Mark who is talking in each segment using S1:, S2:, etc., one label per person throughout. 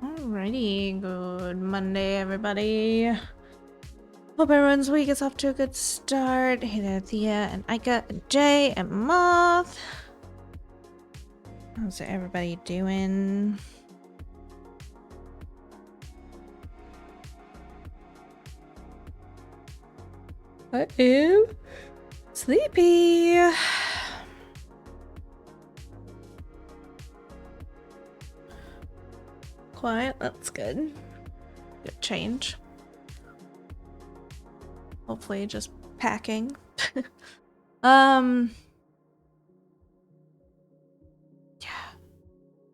S1: Alrighty, good Monday, everybody. Hope everyone's week is off to a good start. Hey there, Thea and Ika and Jay and Moth. How's everybody doing? I am sleepy. Quiet, that's good. Good change. Hopefully just packing. Yeah.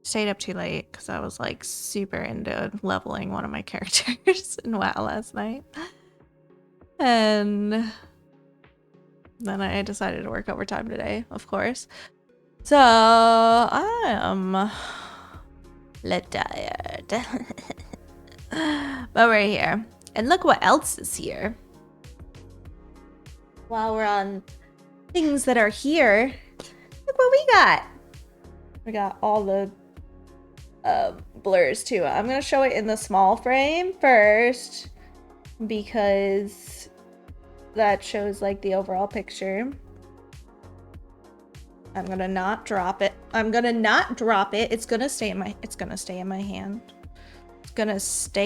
S1: Stayed up too late because I was like super into leveling one of my characters in WoW last night. And then I decided to work overtime today, of course. So I am a little tired. But we're here. And look what else is here. While we're on things that are here, look what we got. We got all the blurs too. I'm gonna show it in the small frame first because that shows like the overall picture. I'm gonna not drop it. It's gonna stay in my hand. It's gonna stay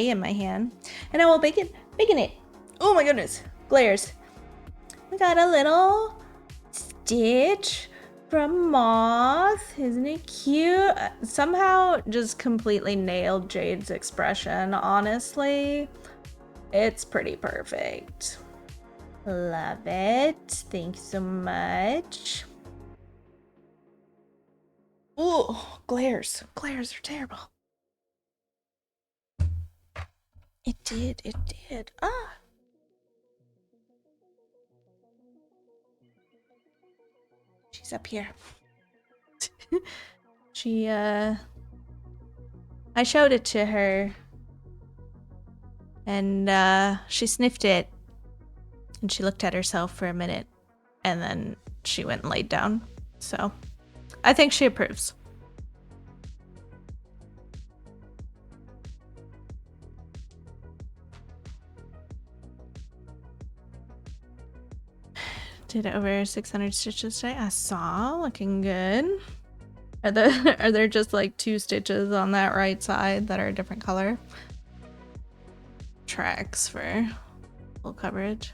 S1: in my hand. And I will bacon it. Oh my goodness. Glares. We got a little Stitch from Moth. Isn't it cute? Somehow just completely nailed Jade's expression, honestly. It's pretty perfect. Love it. Thanks so much. Oh, glares. Glares are terrible. It did. Ah. She's up here. I showed it to her. And, she sniffed it. And she looked at herself for a minute. And then she went and laid down. So, I think she approves. Did over 600 stitches today. I saw. Looking good. Are there just like 2 stitches on that right side that are a different color? Tracks for full coverage.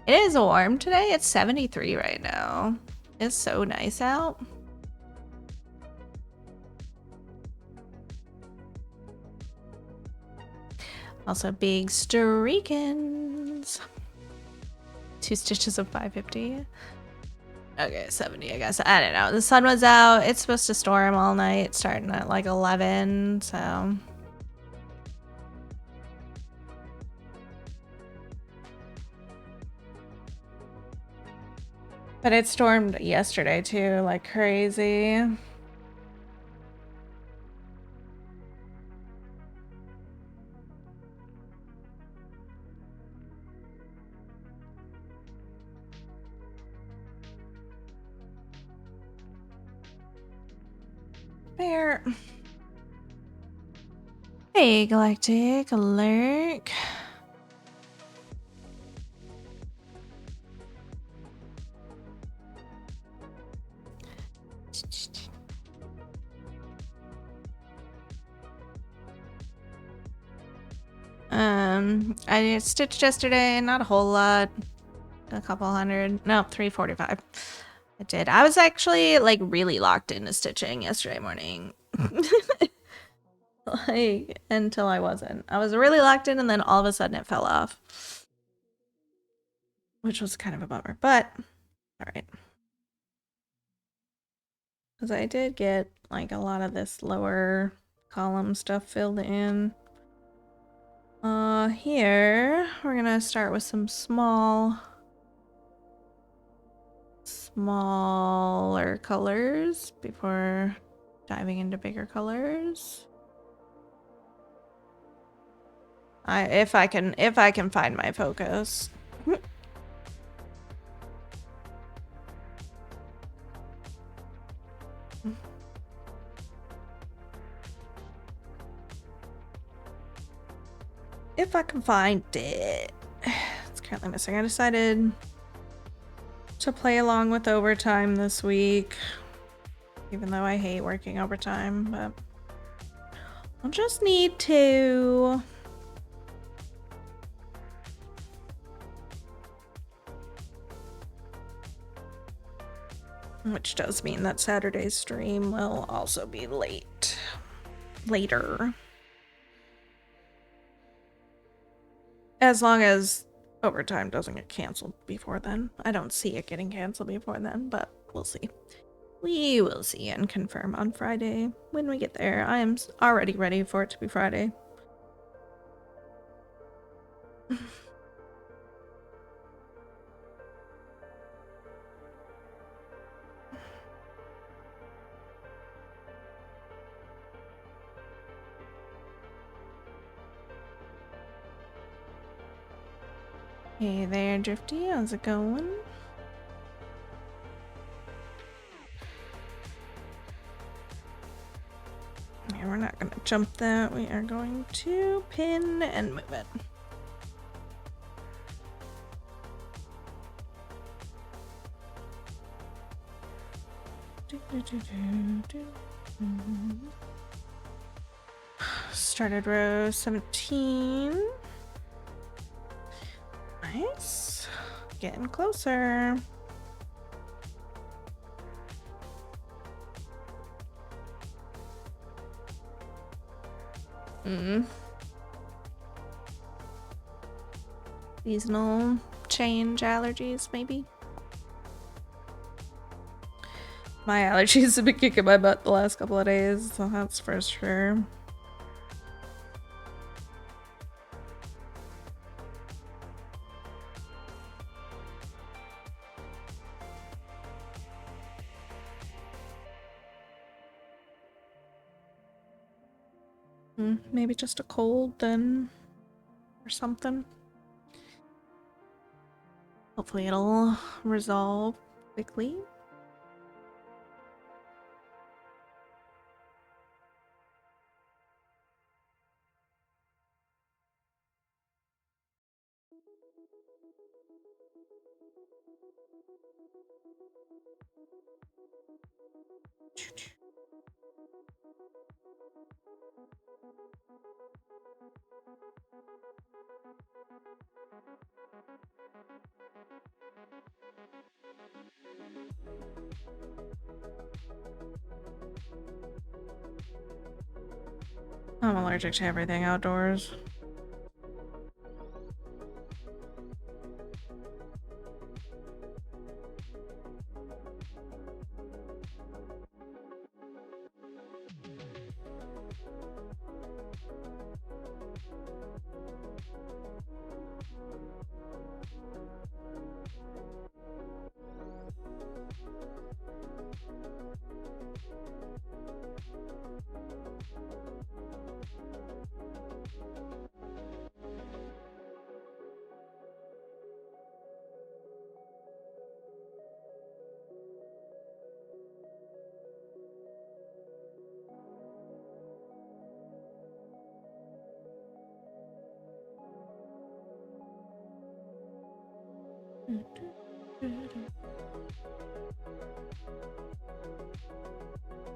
S1: It is warm today. It's 73 right now. It's so nice out. Also big streakins. 2 stitches of 550. Okay, 70, I guess. I don't know. The sun was out. It's supposed to storm all night, starting at like 11, so. But it stormed yesterday too, like crazy. Bear. Hey, Galactic Alert. I stitched yesterday, not a whole lot. A couple hundred. No, 345. I did. I was actually like really locked into stitching yesterday morning. Like until I wasn't. I was really locked in and then all of a sudden it fell off. Which was kind of a bummer, but alright. Because I did get like a lot of this lower column stuff filled in. Here we're gonna start with some smaller colors before diving into bigger colors. If I can find my focus. if I can find it. It's currently missing. I decided to play along with overtime this week, even though I hate working overtime, but I'll just need to. Which does mean that Saturday's stream will also be later. As long as overtime doesn't get canceled before then. I don't see it getting canceled before then, but we'll see. We will see and confirm on Friday when we get there. I am already ready for it to be Friday. Hey there, Drifty. How's it going? Yeah, we're not gonna jump that. We are going to pin and move it. Started row 17. Nice. Getting closer. Seasonal change allergies, maybe? My allergies have been kicking my butt the last couple of days, so that's for sure. Maybe just a cold then, or something. Hopefully it'll resolve quickly. I'm allergic to everything outdoors.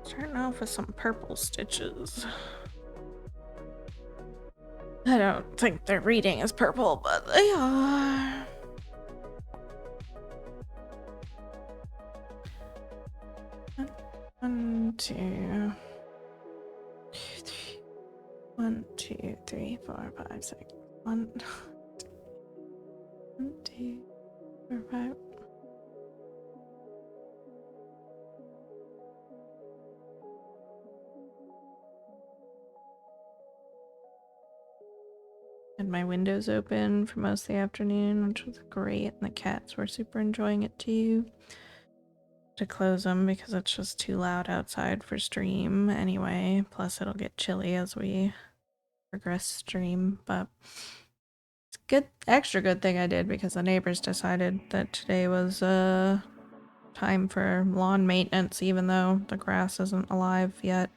S1: Starting off with some purple stitches. I don't think they're reading as purple, but they are. One, two, three. 1, 2, 3, 4, 5, 6. 1, 2, 4, 5. Had my windows open for most of the afternoon, which was great, and the cats were super enjoying it too. To close them because it's just too loud outside for stream anyway. Plus, it'll get chilly as we progress stream, but it's good, extra good thing I did because the neighbors decided that today was time for lawn maintenance, even though the grass isn't alive yet.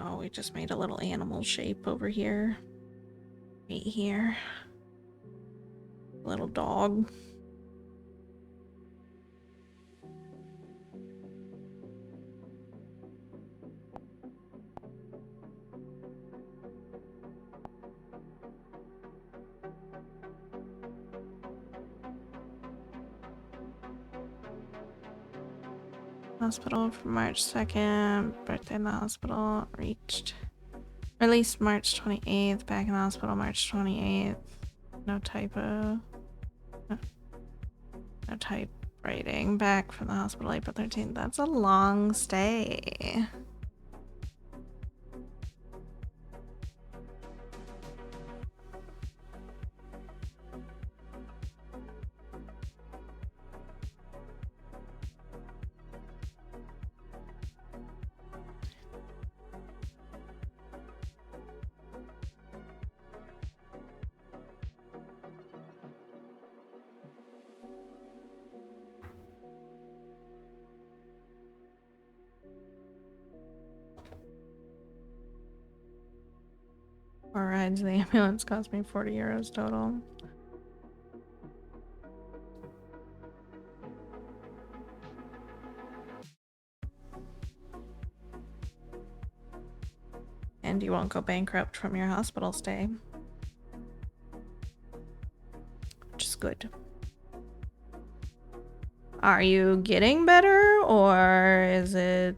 S1: Oh, we just made a little animal shape over here. Right here. Little dog. Hospital from March 2nd. Birthday in the hospital reached. Released March 28th. Back in the hospital March 28th. No typo. No typewriting. Back from the hospital April 13th. That's a long stay. Four rides in the ambulance cost me 40 euros total. And you won't go bankrupt from your hospital stay. Which is good. Are you getting better or is it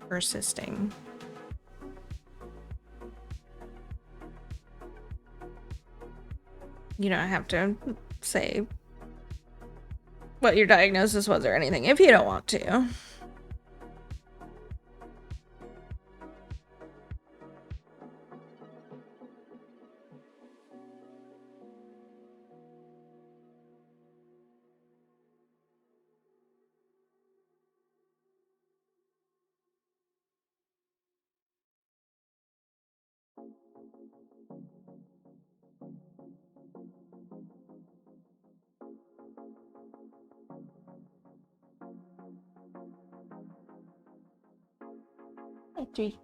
S1: persisting? You don't have to say what your diagnosis was or anything if you don't want to. Hey, 3.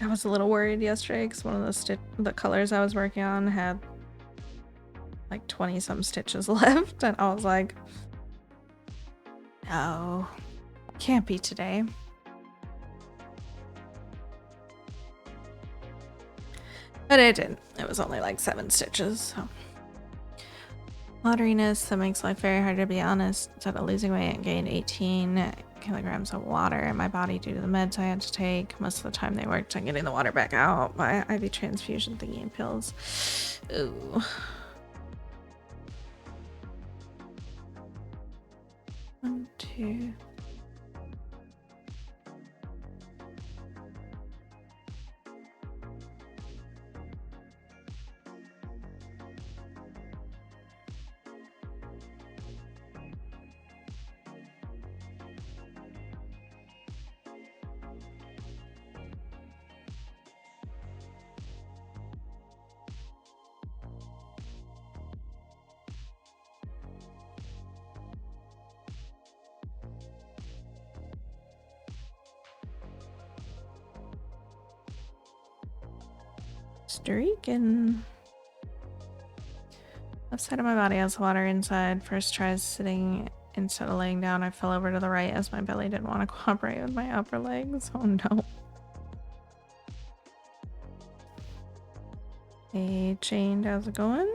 S1: I was a little worried yesterday because one of the colors I was working on had like 20 some stitches left, and I was like, no, can't be today. But it didn't. It was only like 7 stitches. So. Wateriness, that makes life very hard, to be honest. Instead of losing weight, I gained 18 kilograms of water in my body due to the meds I had to take. Most of the time they worked on getting the water back out by IV transfusion thingy and pills. Ooh. One, two. Streaking. Left side of my body has water inside. First tries sitting instead of laying down. I fell over to the right as my belly didn't want to cooperate with my upper legs. Oh no. Hey, Chained, how's it going?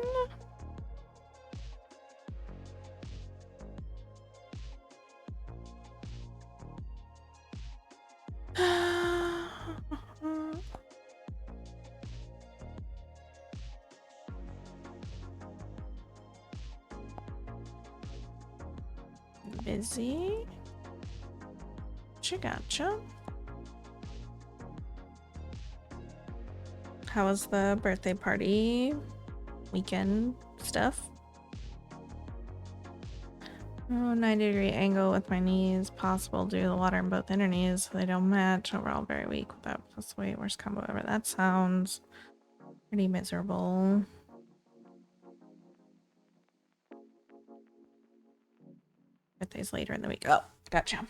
S1: Busy. Gotcha. How was the birthday party weekend stuff? Oh, 90-degree angle with my knees. Possible due to the water in both inner knees. So they don't match. Overall very weak without plus weight. Worst combo ever. That sounds pretty miserable. Birthday's later in the week. Oh, gotcha.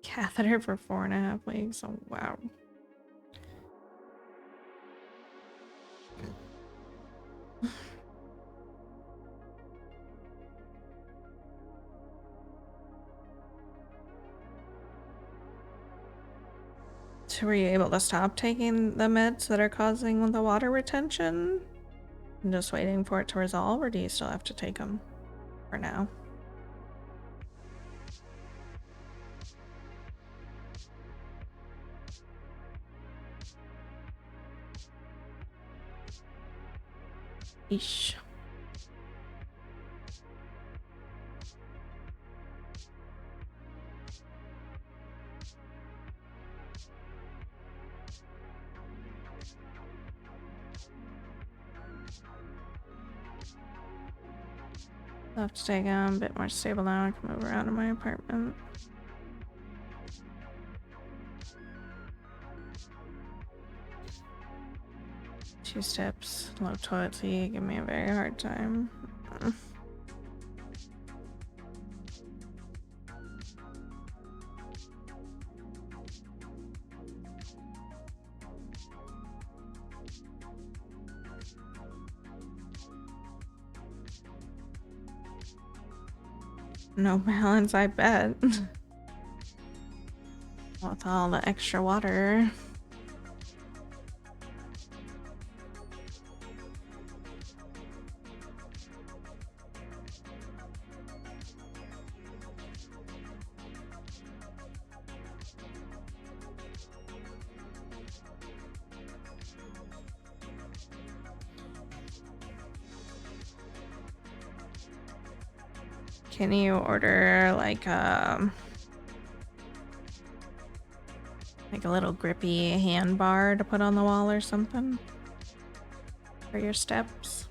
S1: Catheter for 4.5 weeks. Oh, wow. So were you able to stop taking the meds that are causing the water retention? And just waiting for it to resolve, or do you still have to take them for now? Eesh. I'll have to take a bit more stable now. I can move around in my apartment. Two steps, low toilet seat, give me a very hard time. No balance, I bet. With all the extra water. Can you order like a little grippy hand bar to put on the wall or something for your steps?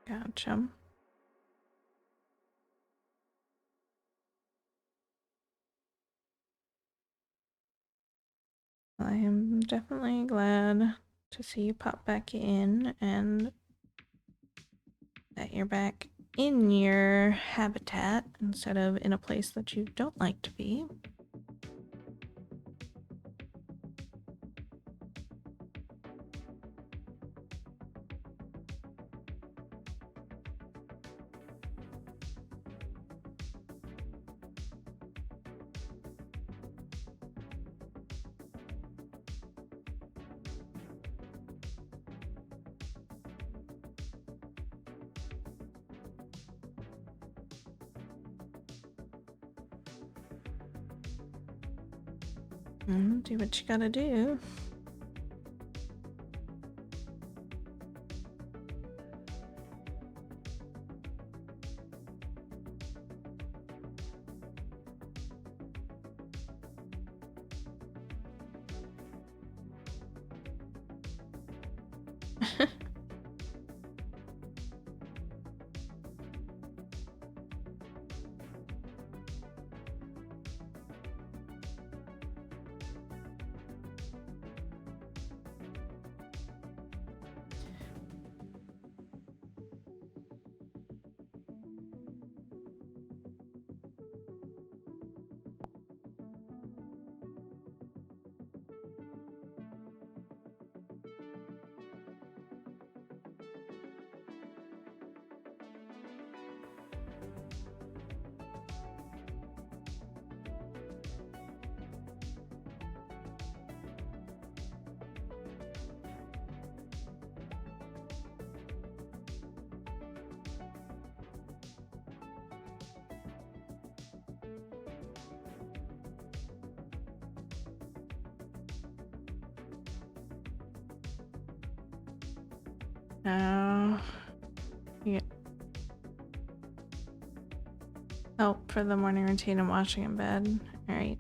S1: Gotcha. I am definitely glad to see you pop back in and that you're back in your habitat instead of in a place that you don't like to be. Do what you gotta do. No. Yeah. Help for the morning routine and washing in bed. All right.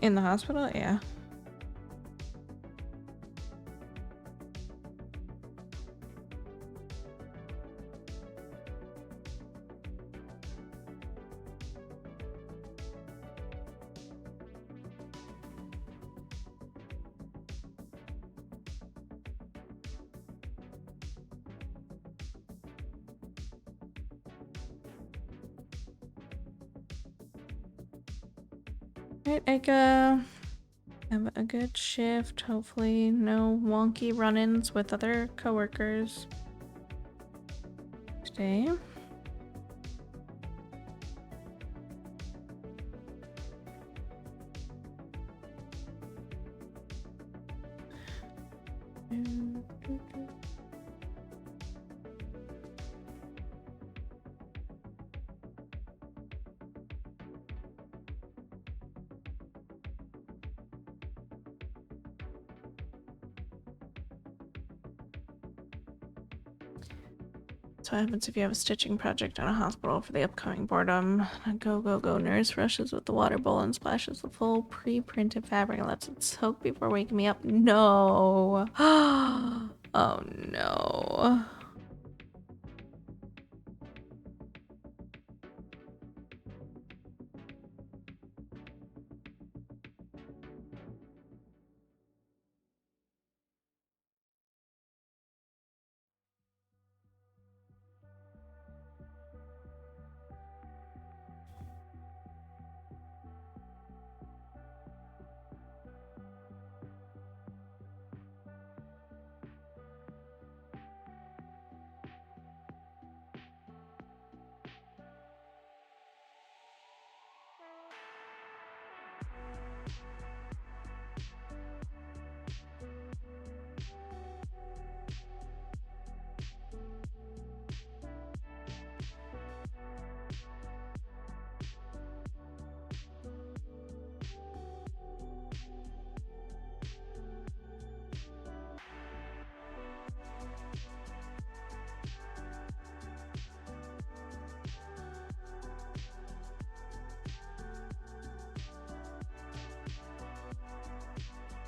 S1: In the hospital? Yeah. Alright, Eka. Have a good shift. Hopefully no wonky run-ins with other coworkers today. So what happens if you have a stitching project on a hospital for the upcoming boredom? A go nurse rushes with the water bowl and splashes the full pre-printed fabric and lets it soak before waking me up. No. Oh no.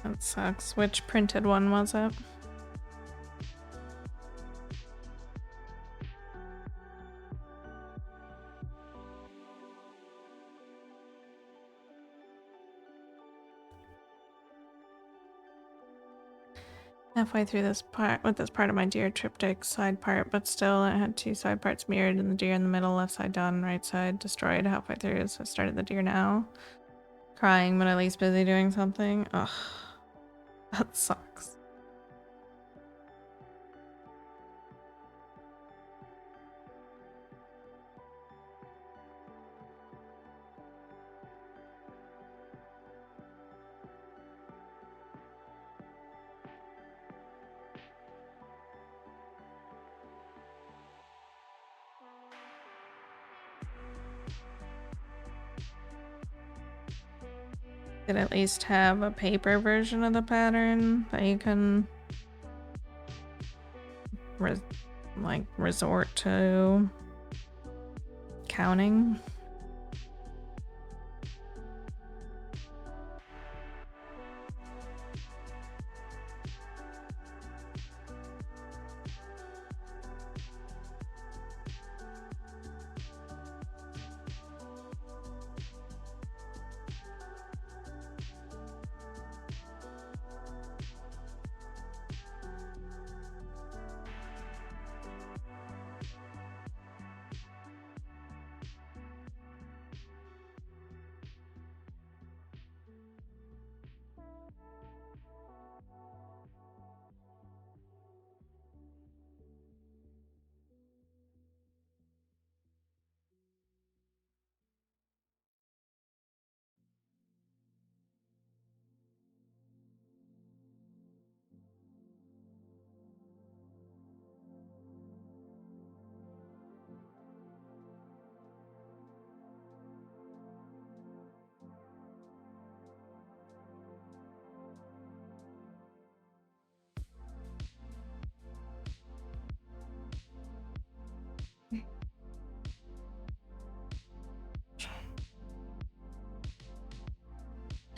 S1: That sucks. Which printed one was it? Halfway through this part with this part of my deer triptych side part, but still it had two side parts mirrored and the deer in the middle, left side done, right side destroyed halfway through, so I started the deer now. Crying, but at least busy doing something. Ugh. That sucks. Could at least have a paper version of the pattern that you can resort to counting.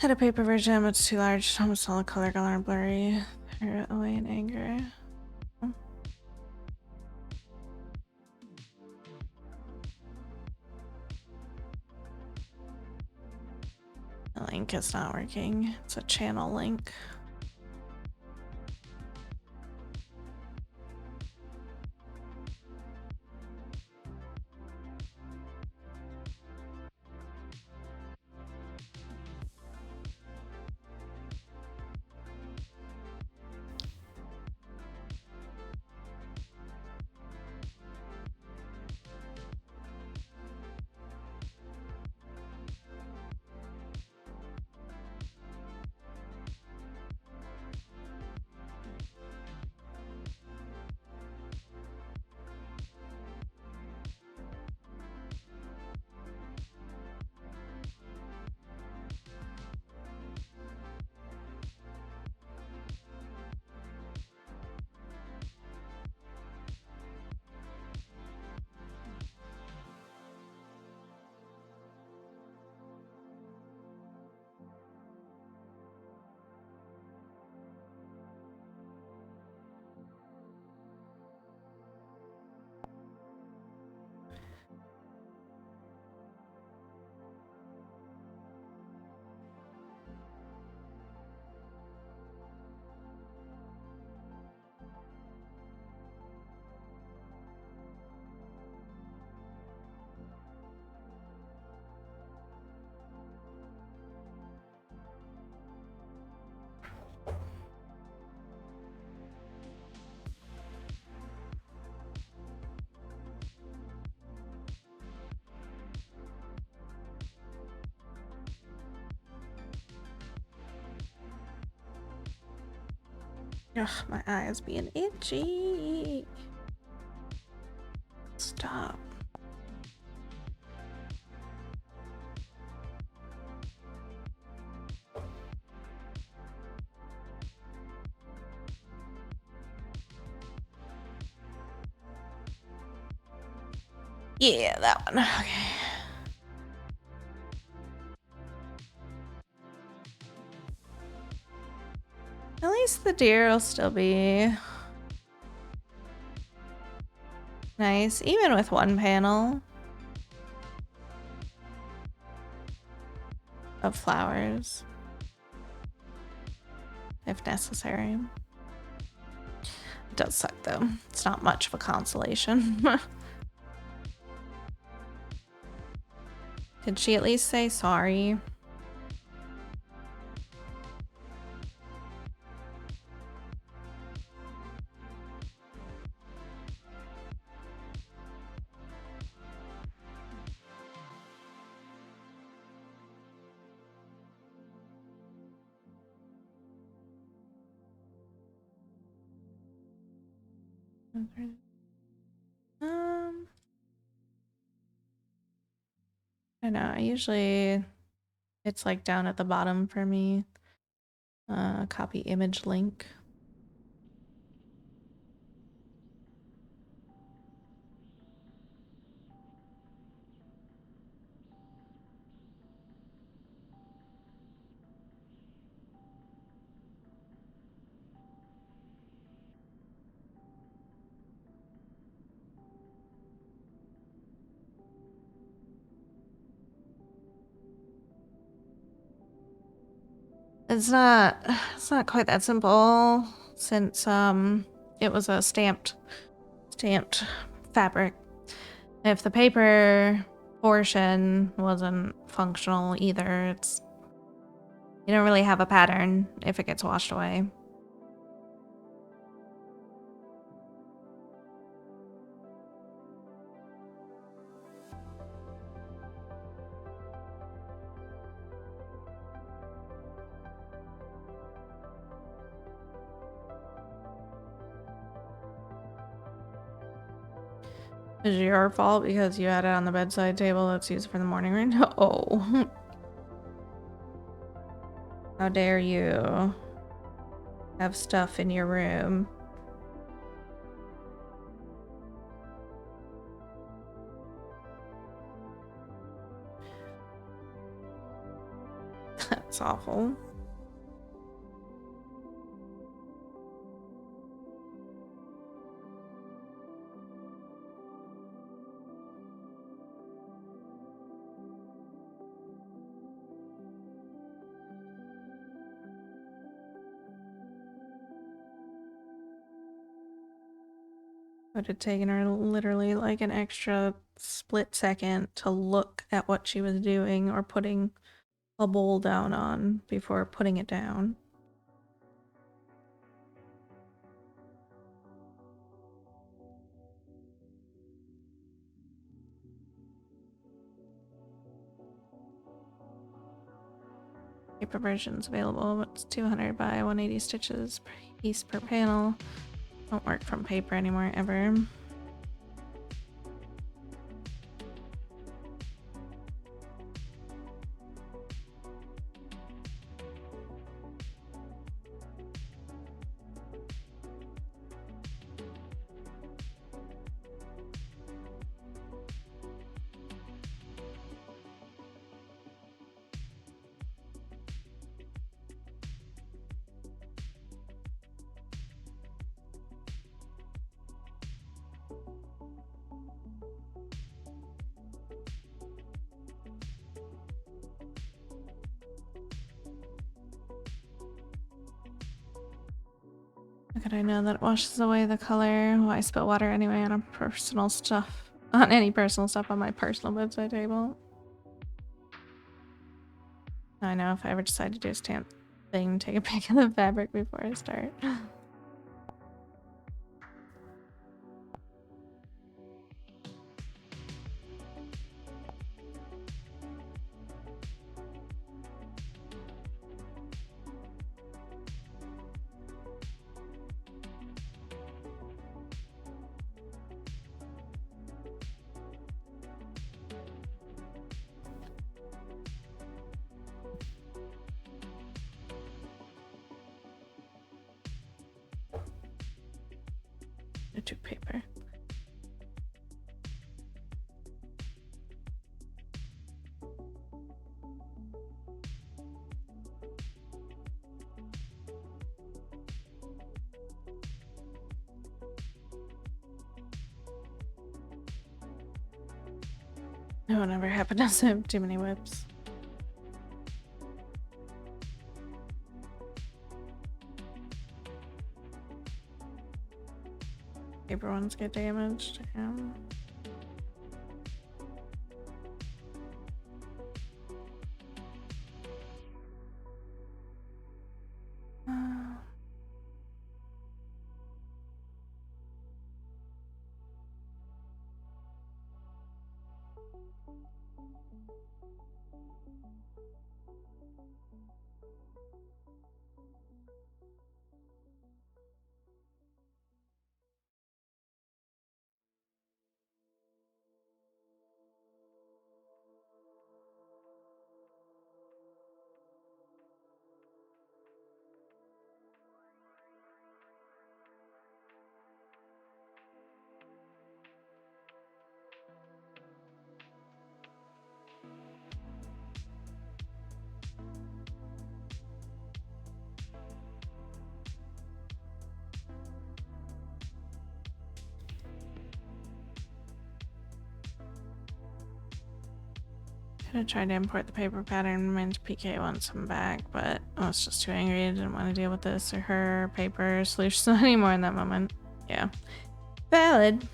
S1: Had a paper version, but it's too large. Almost all the color gone blurry. Threw it away in anger. The link is not working. It's a channel link. Ugh, my eye is being itchy. Stop. Yeah, that one. Okay. At least the deer will still be nice, even with one panel of flowers, if necessary. It does suck though. It's not much of a consolation. Did she at least say sorry? I know, usually it's like down at the bottom for me. Copy image link. It's not quite that simple since it was a stamped fabric. If the paper portion wasn't functional either, you don't really have a pattern if it gets washed away. Is it your fault because you had it on the bedside table that's used for the morning room? Oh. How dare you have stuff in your room? It's awful. Would have taken her literally like an extra split second to look at what she was doing or putting a bowl down on before putting it down. Paper versions available. It's 200 by 180 stitches per piece per panel. Won't work from paper anymore ever. How could I know that it washes away the color? Well, I spill water anyway on any personal stuff on my personal bedside table. I know if I ever decide to do a stamp thing, take a pic of the fabric before I start. I took paper. That would never happen unless I have too many whips. Paper ones get damaged. Yeah. I tried to import the paper pattern meant PK wants some back, but I was just too angry. I didn't want to deal with this or her paper solutions anymore in that moment. Yeah. Valid.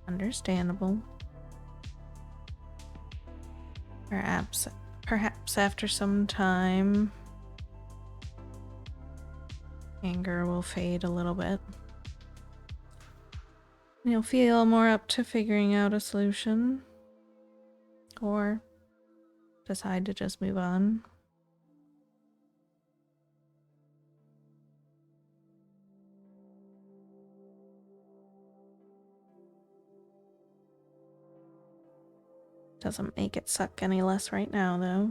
S1: Understandable. Perhaps after some time, anger will fade a little bit. You'll feel more up to figuring out a solution. Or decide to just move on. Doesn't make it suck any less right now, though.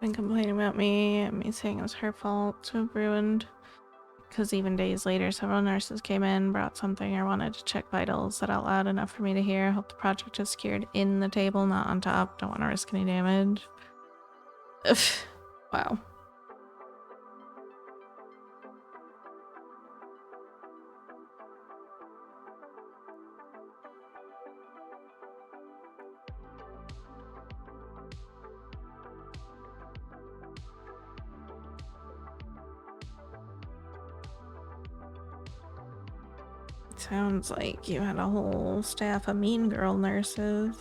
S1: been complaining about me and me saying it was her fault to have ruined. Because even days later, several nurses came in, brought something, or wanted to check vitals, said out loud enough for me to hear. Hope the project is secured in the table, not on top. Don't want to risk any damage. Ugh. Wow. Sounds like you had a whole staff of mean girl nurses.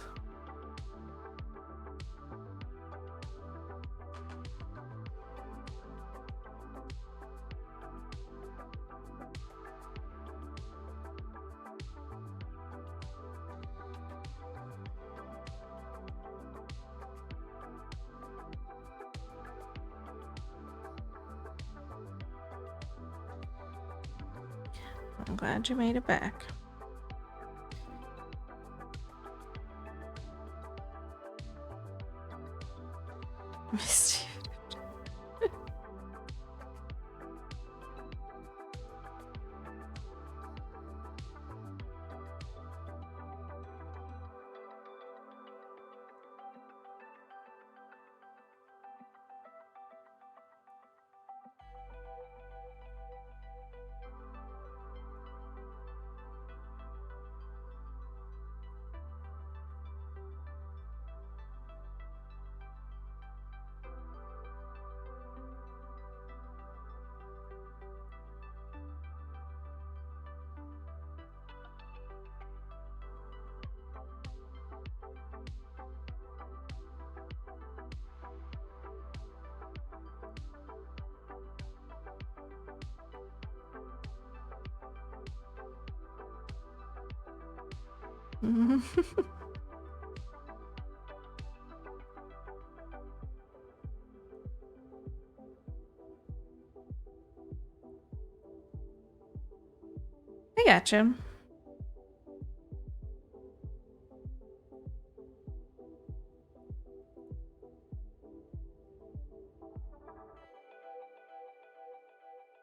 S1: I'm glad you made it back. Misty. I gotcha.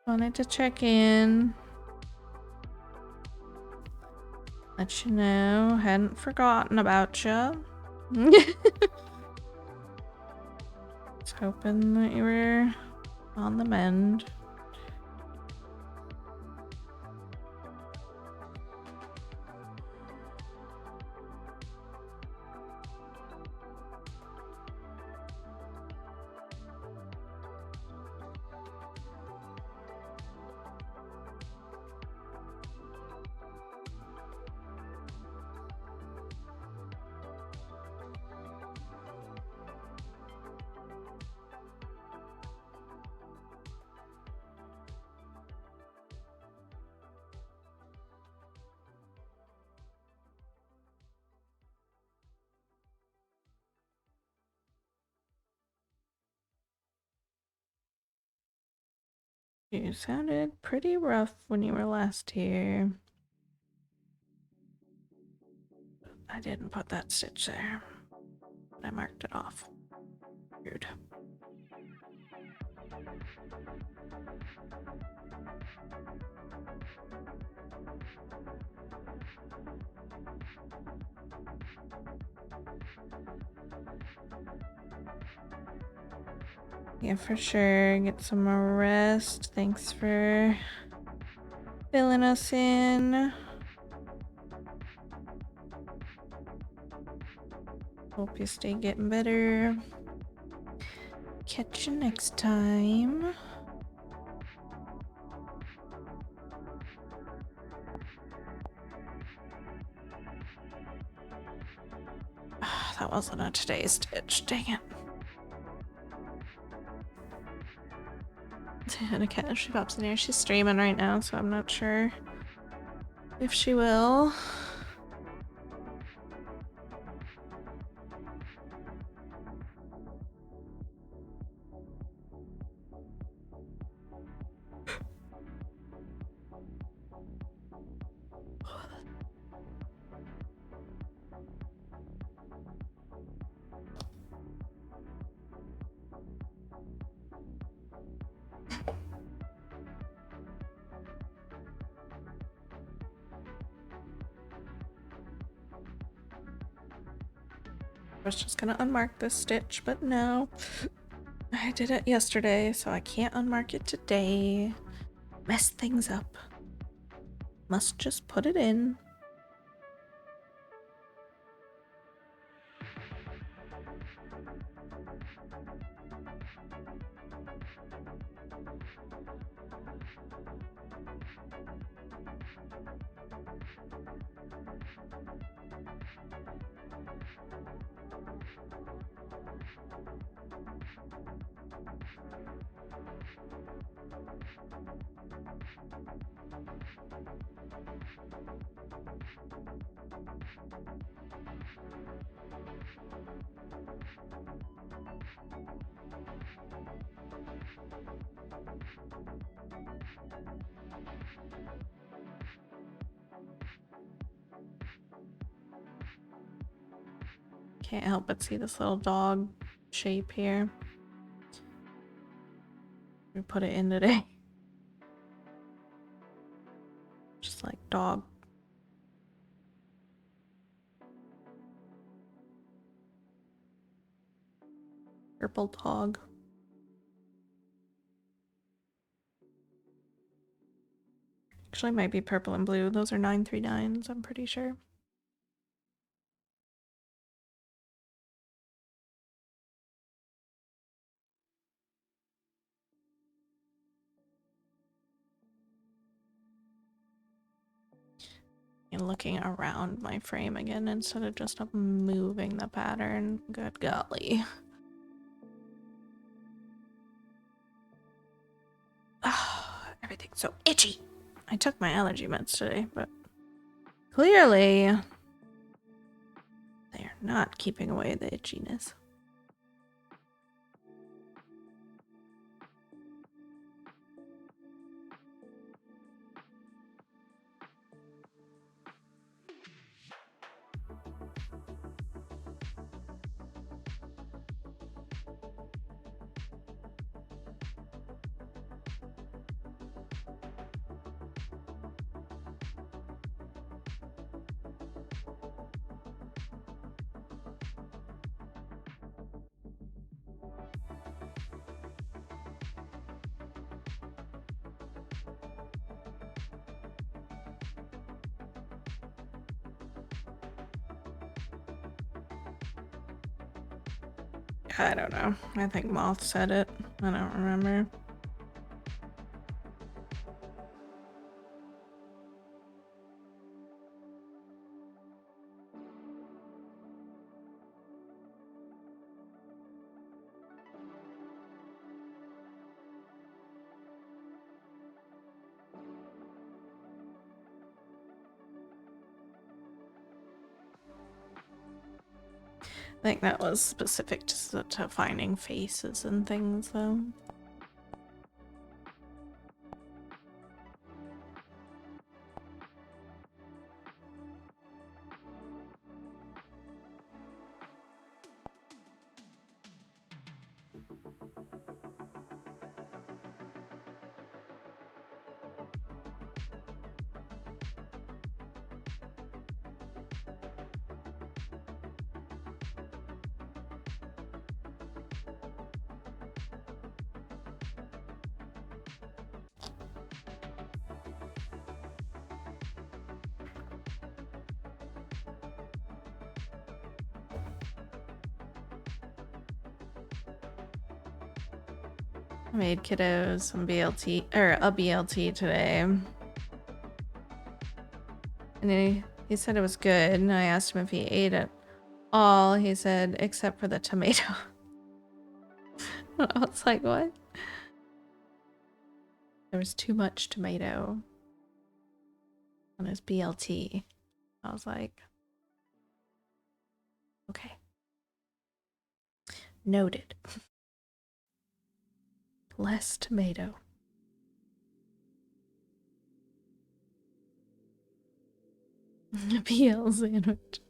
S1: Wanted to check in. Let you know, hadn't forgotten about you. Was hoping that you were on the mend. You sounded pretty rough when you were last here. I didn't put that stitch there. I marked it off. Weird. Yeah, for sure. Get some rest. Thanks for filling us in. Hope you stay getting better. Catch you next time. That wasn't a today's stitch. Dang it. And if she pops in here, she's streaming right now, so I'm not sure if she will. I was just gonna unmark this stitch, but no. I did it yesterday, so I can't unmark it today. Mess things up. Must just put it in. Can't help but see this little dog shape here. We put it in today. Just like dog. Purple dog. Actually, it might be purple and blue. Those are 939s, I'm pretty sure. And looking around my frame again instead of just moving the pattern. Good golly. Everything's so itchy. I took my allergy meds today, but clearly they are not keeping away the itchiness. I don't know. I think Moth said it. I don't remember. I think that was specific to finding faces and things, though. I made kiddos some BLT, or a BLT today. And he said it was good, and I asked him if he ate it all. He said, except for the tomato. I was like, what? There was too much tomato on his BLT. I was like, okay. Noted. Less tomato. BL sandwich.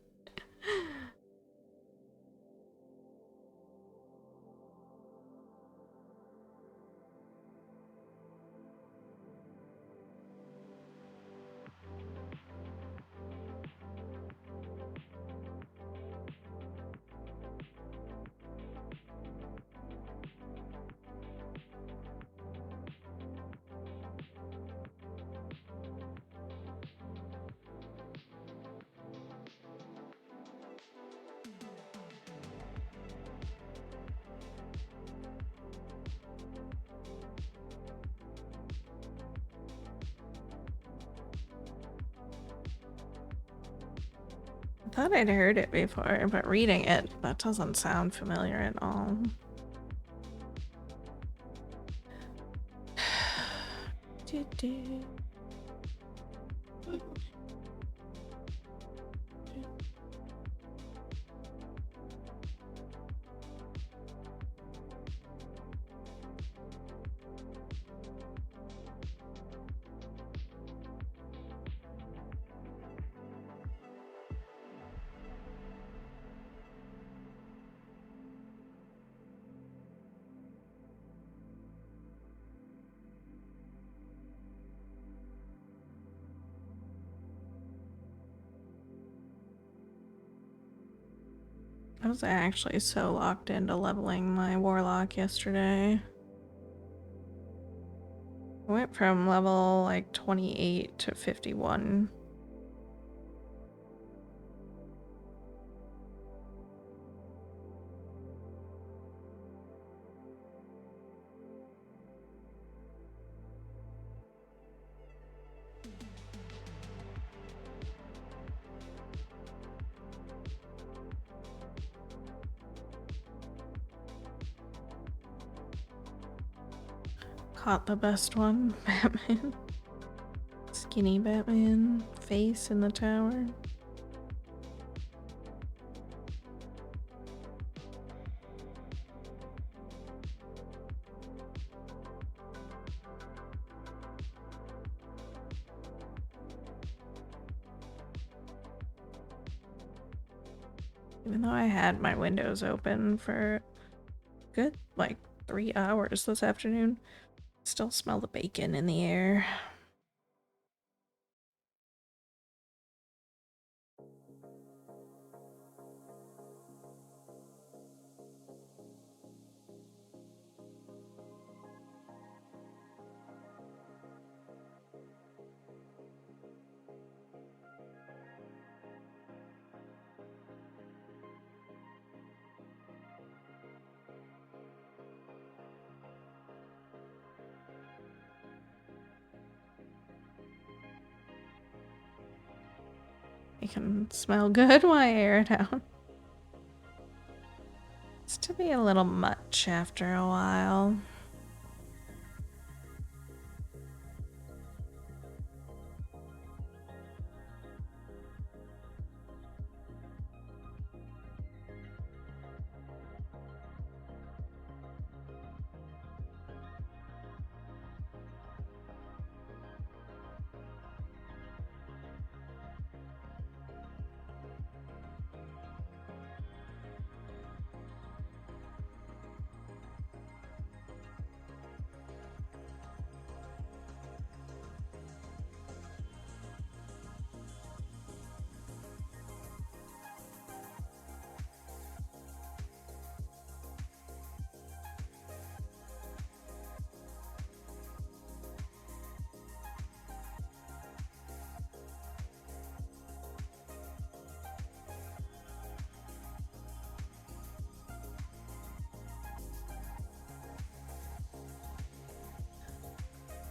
S1: thought I'd heard it before, but reading it, that doesn't sound familiar at all. I was actually so locked into leveling my warlock yesterday. I went from level like 28 to 51. Caught the best one, Batman. Skinny Batman, face in the tower. Even though I had my windows open for good like 3 hours this afternoon, still smell the bacon in the air. It can smell good while I air it out. It's to be a little much after a while.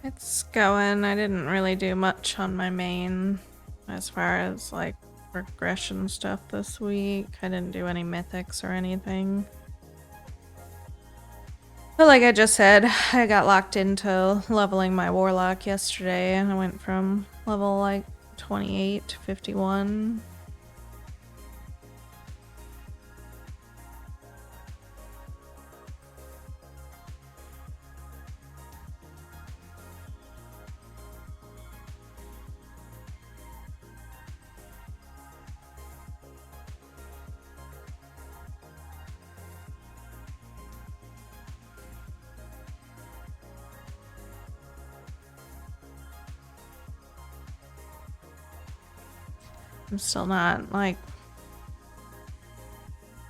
S1: It's going. I didn't really do much on my main as far as like progression stuff this week. I didn't do any mythics or anything. But like I just said, I got locked into leveling my warlock yesterday and I went from level like 28 to 51. I'm still not like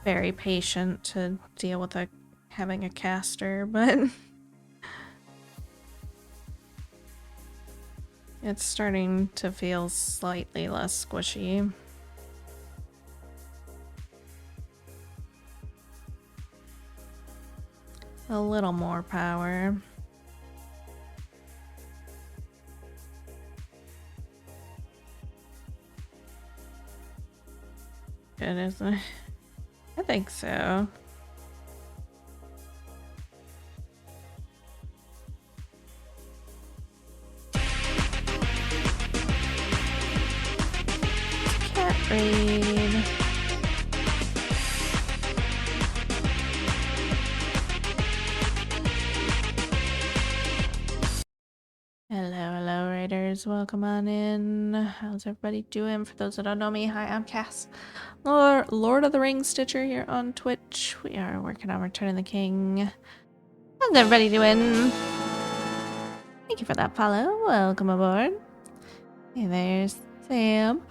S1: very patient to deal with having a caster, but it's starting to feel slightly less squishy. A little more power. Goodness, I think so. Cat raid. Hello, raiders. Welcome on in. How's everybody doing? For those that don't know me, hi, I'm Cass, Lord of the Rings Stitcher here on Twitch. We are working on Return of the King. How's everybody doing? Thank you for that follow. Welcome aboard. Hey, there's Sam.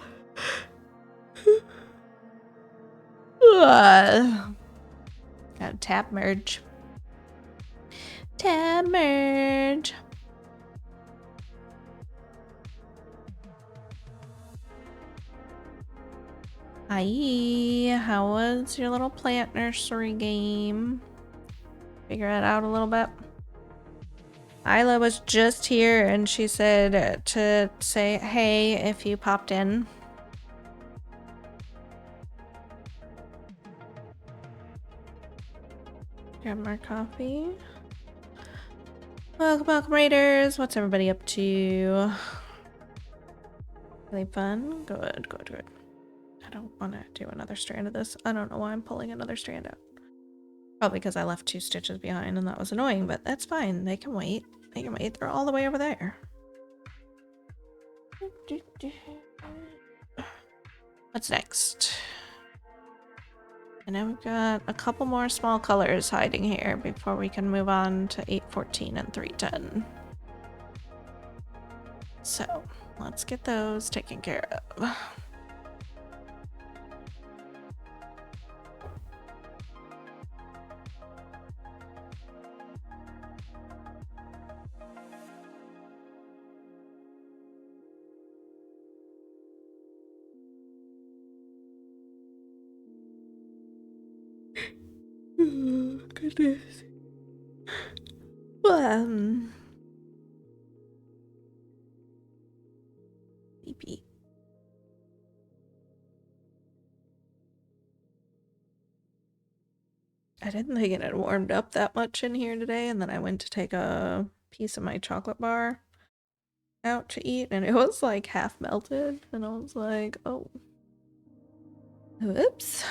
S1: Gotta tab merge. Tab merge. Hi, how was your little plant nursery game? Figure it out a little bit. Isla was just here and she said to say hey if you popped in. Grab more coffee. Welcome, raiders. What's everybody up to? Really fun? Good. I don't want to do another strand of this. I don't know why I'm pulling another strand out. Probably because I left 2 stitches behind and that was annoying, but that's fine. They can wait. They're all the way over there. What's next? And now we've got a couple more small colors hiding here before we can move on to 814 and 310. So let's get those taken care of. Oh, goodness. Beep. I didn't think it had warmed up that much in here today, and then I went to take a piece of my chocolate bar out to eat, and it was like half melted, and I was like, oh. Whoops.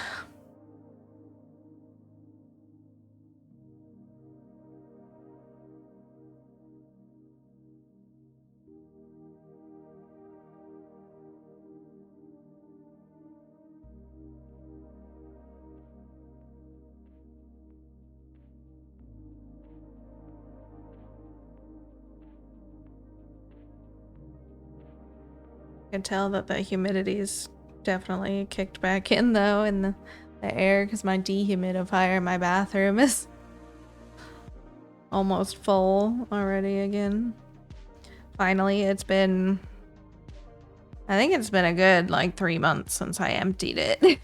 S1: I can tell that the humidity's definitely kicked back in though in the air because my dehumidifier in my bathroom is almost full already again. Finally, I think it's been a good like 3 months since I emptied it.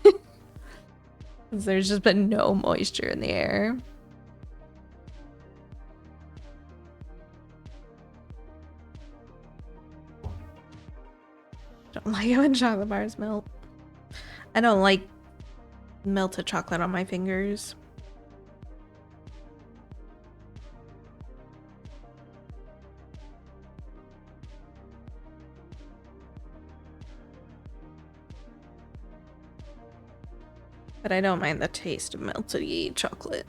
S1: There's just been no moisture in the air. Don't like it when chocolate bars melt. I don't like melted chocolate on my fingers. But I don't mind the taste of melted chocolate.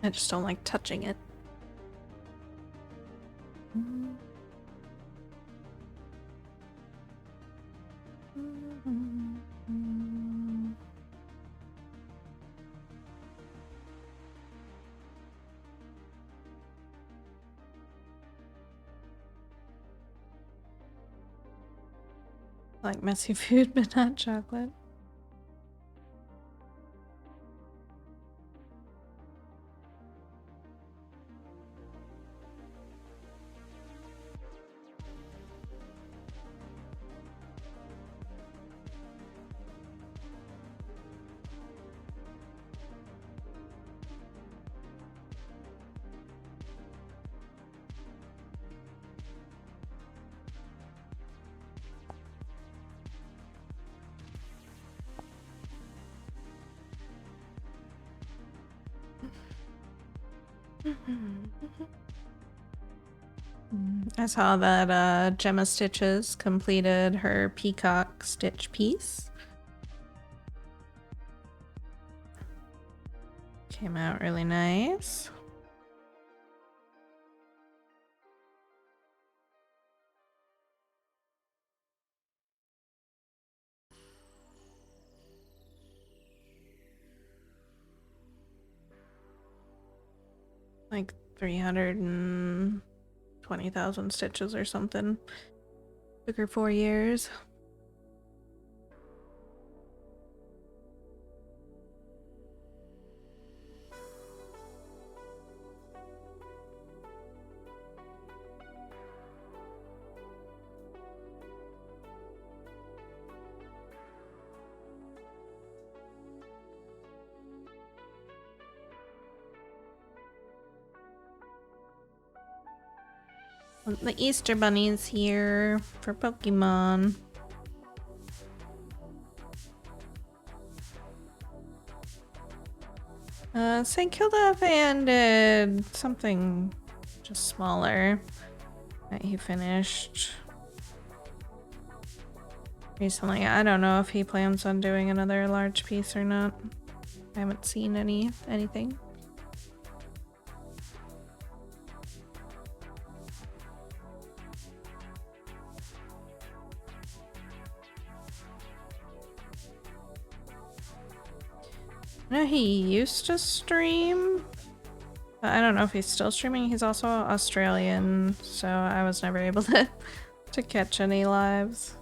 S1: I just don't like touching it. Like messy food, but not chocolate. I saw that Gemma Stitches completed her peacock stitch piece. Came out really nice. Like 320,000 stitches or something. Took her 4 years. The Easter Bunny's here for Pokemon. St. Kilda did something just smaller that he finished recently. I don't know if he plans on doing another large piece or not. I haven't seen anything. I know he used to stream, but I don't know if he's still streaming. He's also Australian, so I was never able to catch any lives.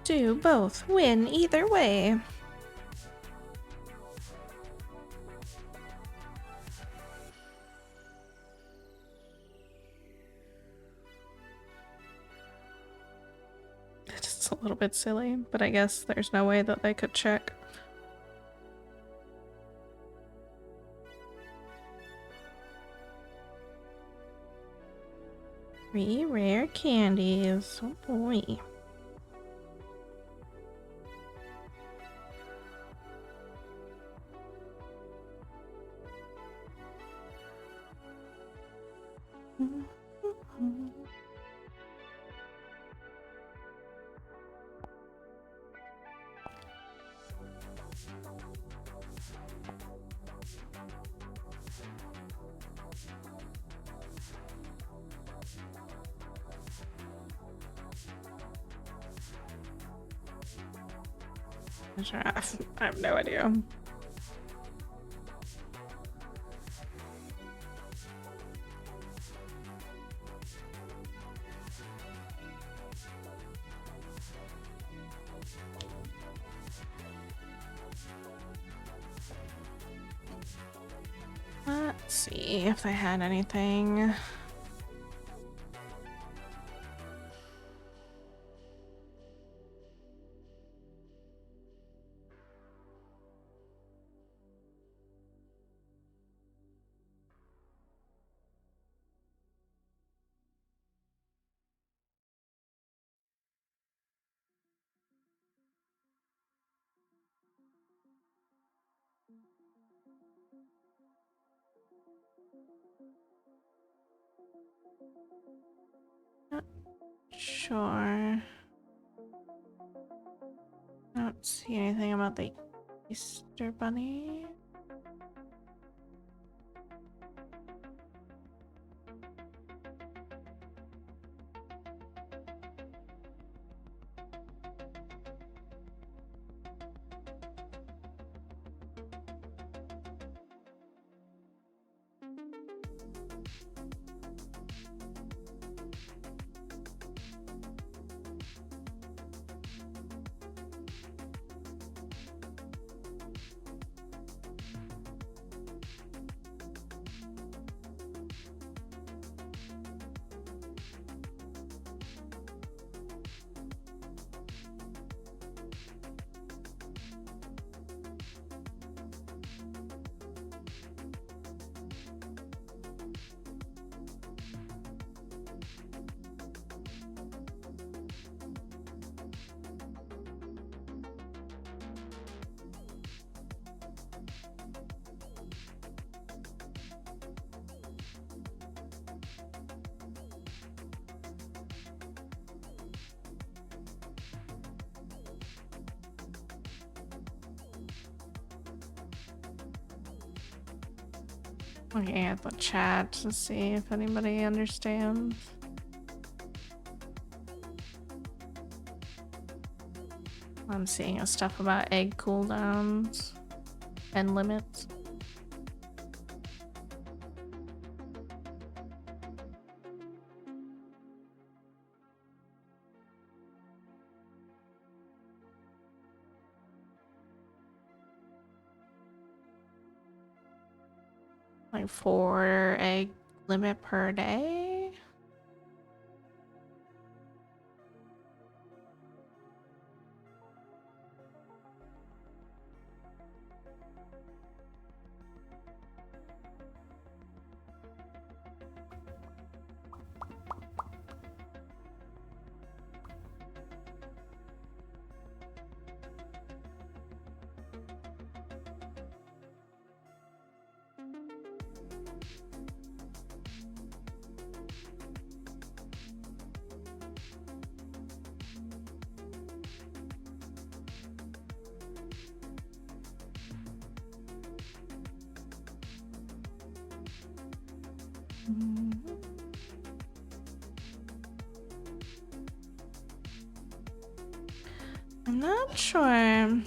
S1: Do both win either way. It's a little bit silly, but I guess there's no way that they could check. Three rare candies. Oh boy. I have no idea. Let's see if they had anything. Not sure. I don't see anything about the Easter Bunny. Looking at the chat to see if anybody understands. I'm seeing stuff about egg cooldowns and limits. Like 4 egg limit per day. I'm not sure.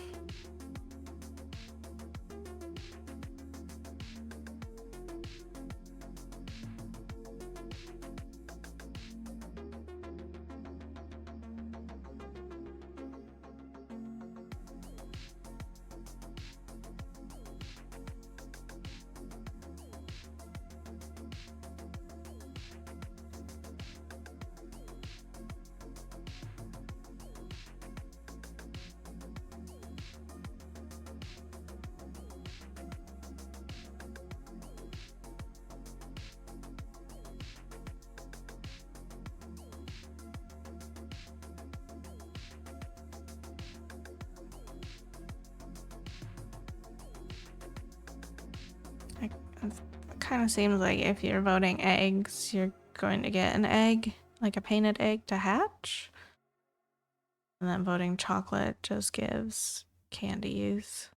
S1: It kind of seems like if you're voting eggs, you're going to get an egg, like a painted egg to hatch. And then voting chocolate just gives candies.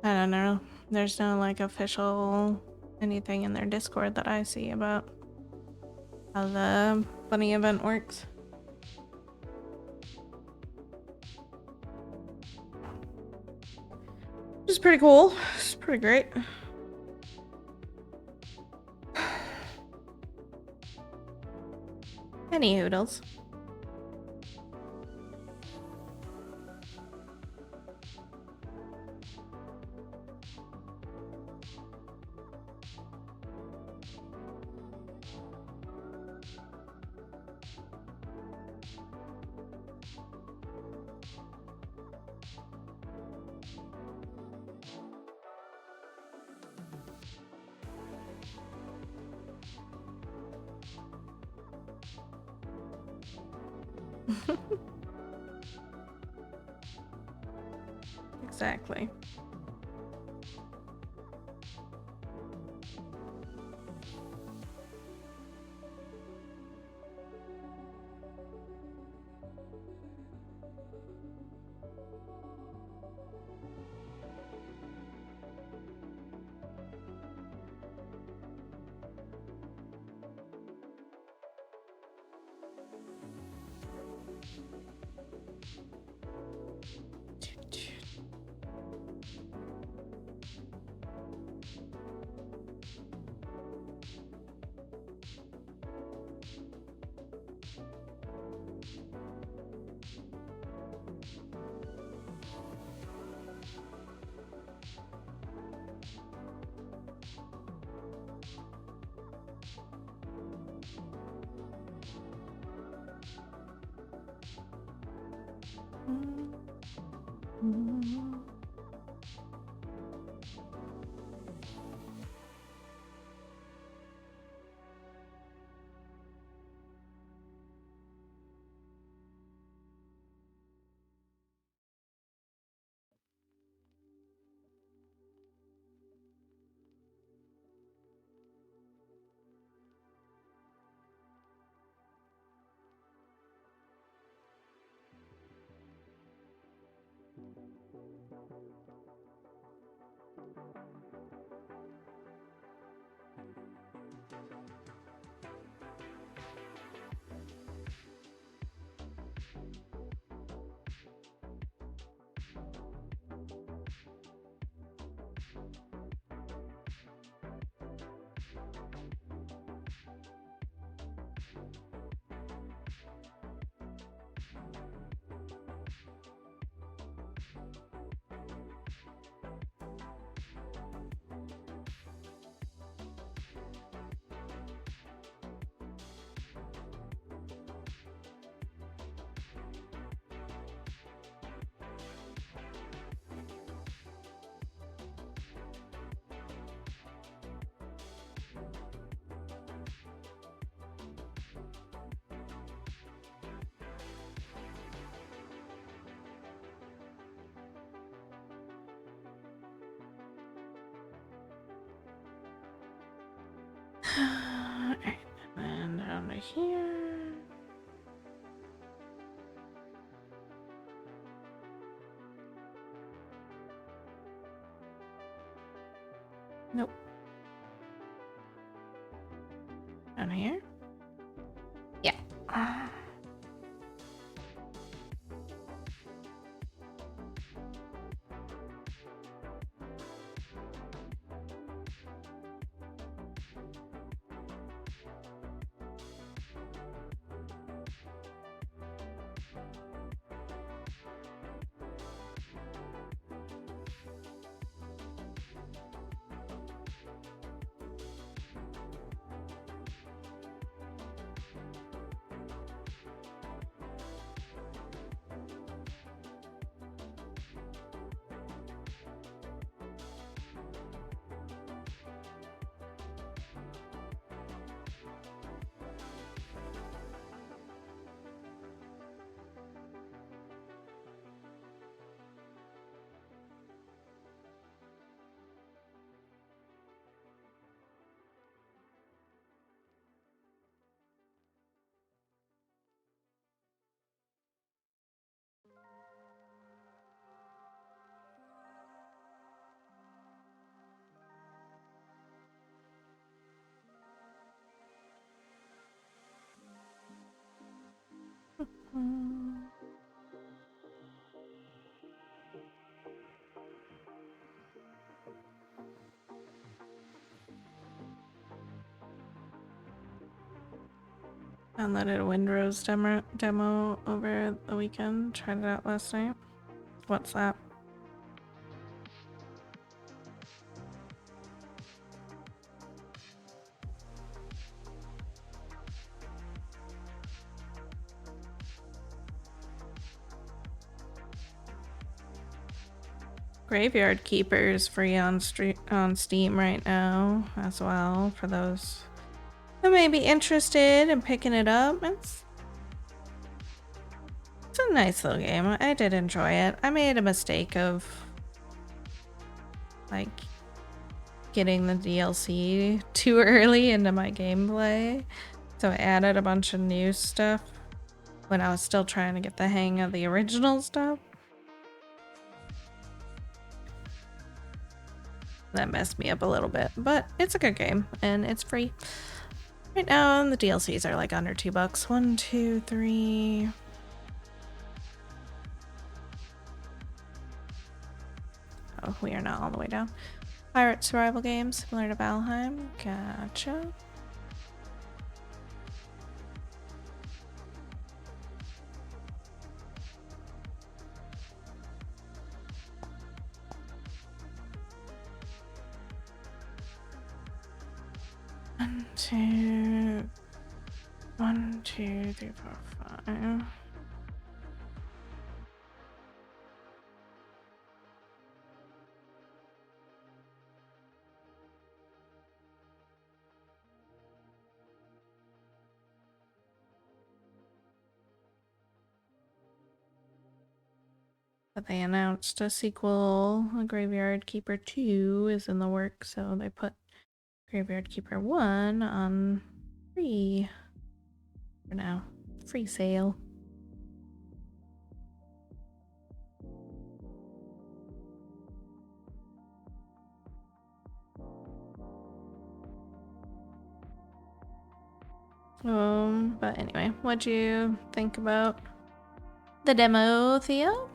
S1: I don't know. There's no like official anything in their Discord that I see about how the bunny event works. Which is pretty cool. It's pretty great. Any hoodles. Exactly. Alright, and down to here. Nope. Down here? Yeah. Downloaded a Windrose demo over the weekend. Tried it out last night. What's that? Graveyard Keeper is free on Steam right now as well for those who may be interested in picking it up. It's a nice little game. I did enjoy it. I made a mistake of like getting the DLC too early into my gameplay, so I added a bunch of new stuff when I was still trying to get the hang of the original stuff. That messed me up a little bit, but it's a good game and it's free right now, and the DLCs are like under $2. 1, 2, 3. Oh, we are not all the way down. Pirate survival game similar to Valheim. Gotcha. One, two, 3, 4, 5. But they announced a sequel, a Graveyard Keeper 2 is in the works, so they put Graveyard Keeper 1 on free for now. Free sale. But anyway, what'd you think about the demo, Theo?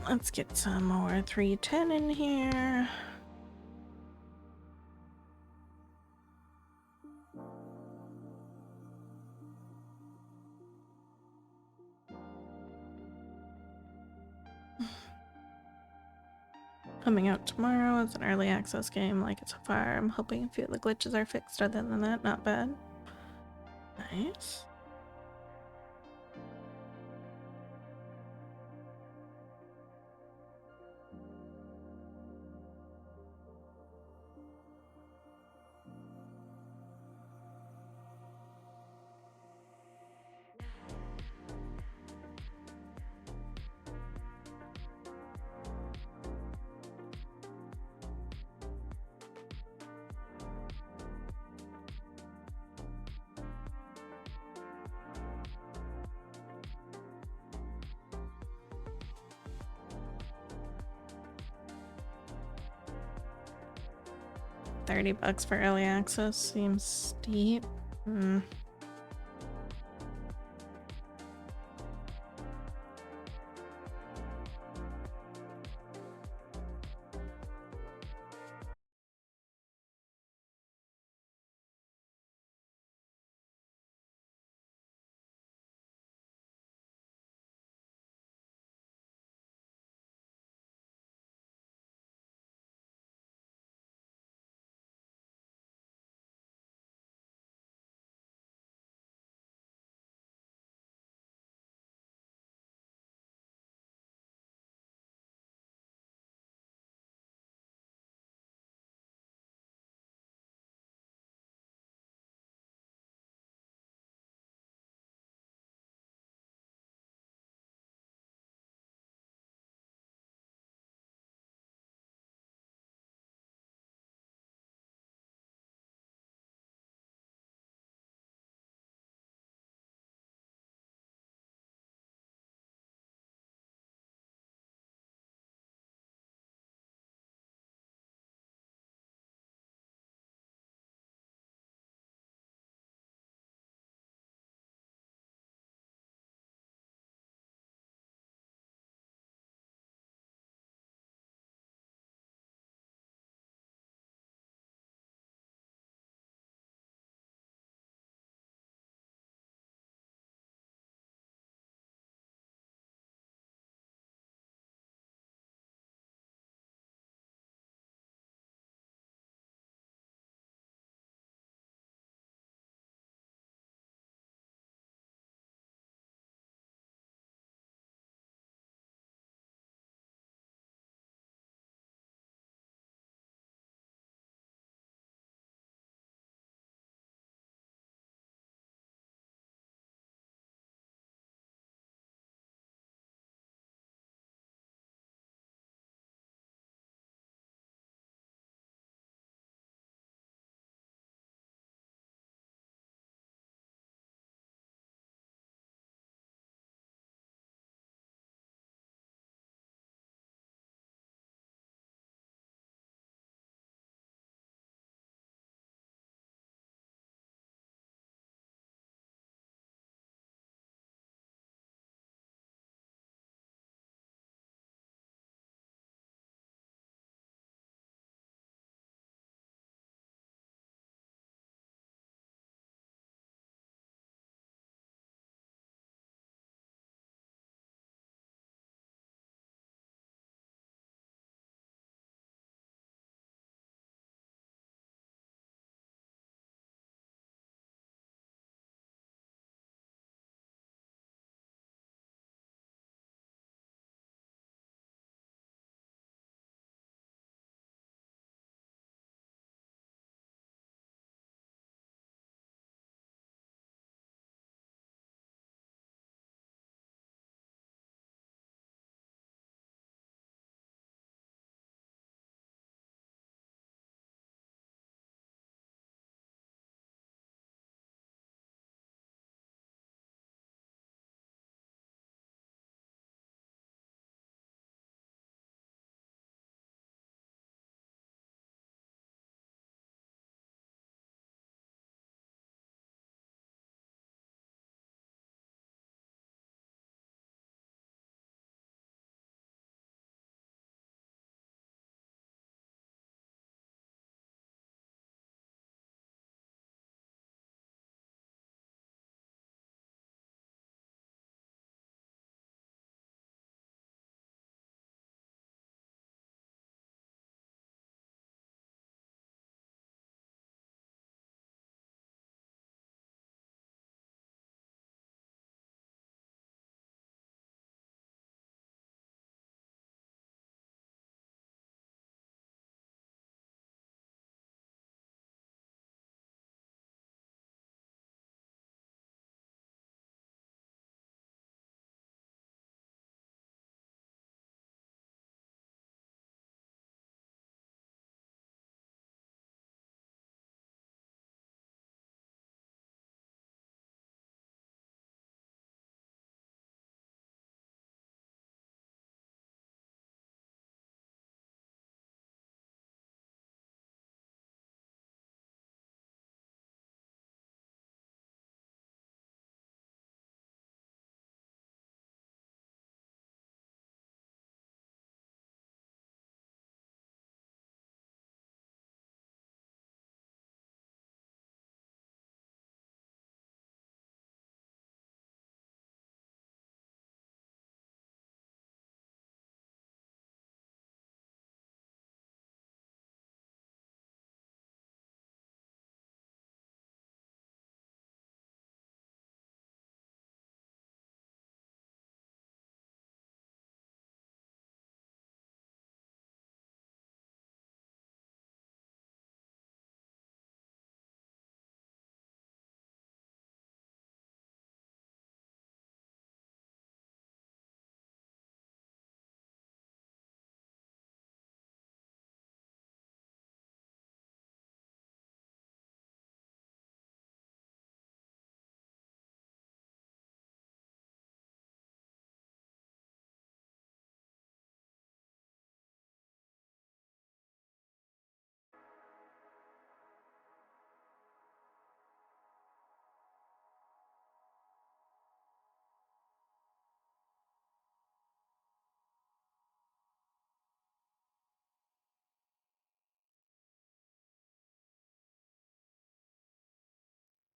S1: let's get some more 310 in here. Coming out tomorrow. It's an early access game. Like it so far. I'm hoping a few of the glitches are fixed. Other than that, not bad. Nice. $30 for early access seems steep.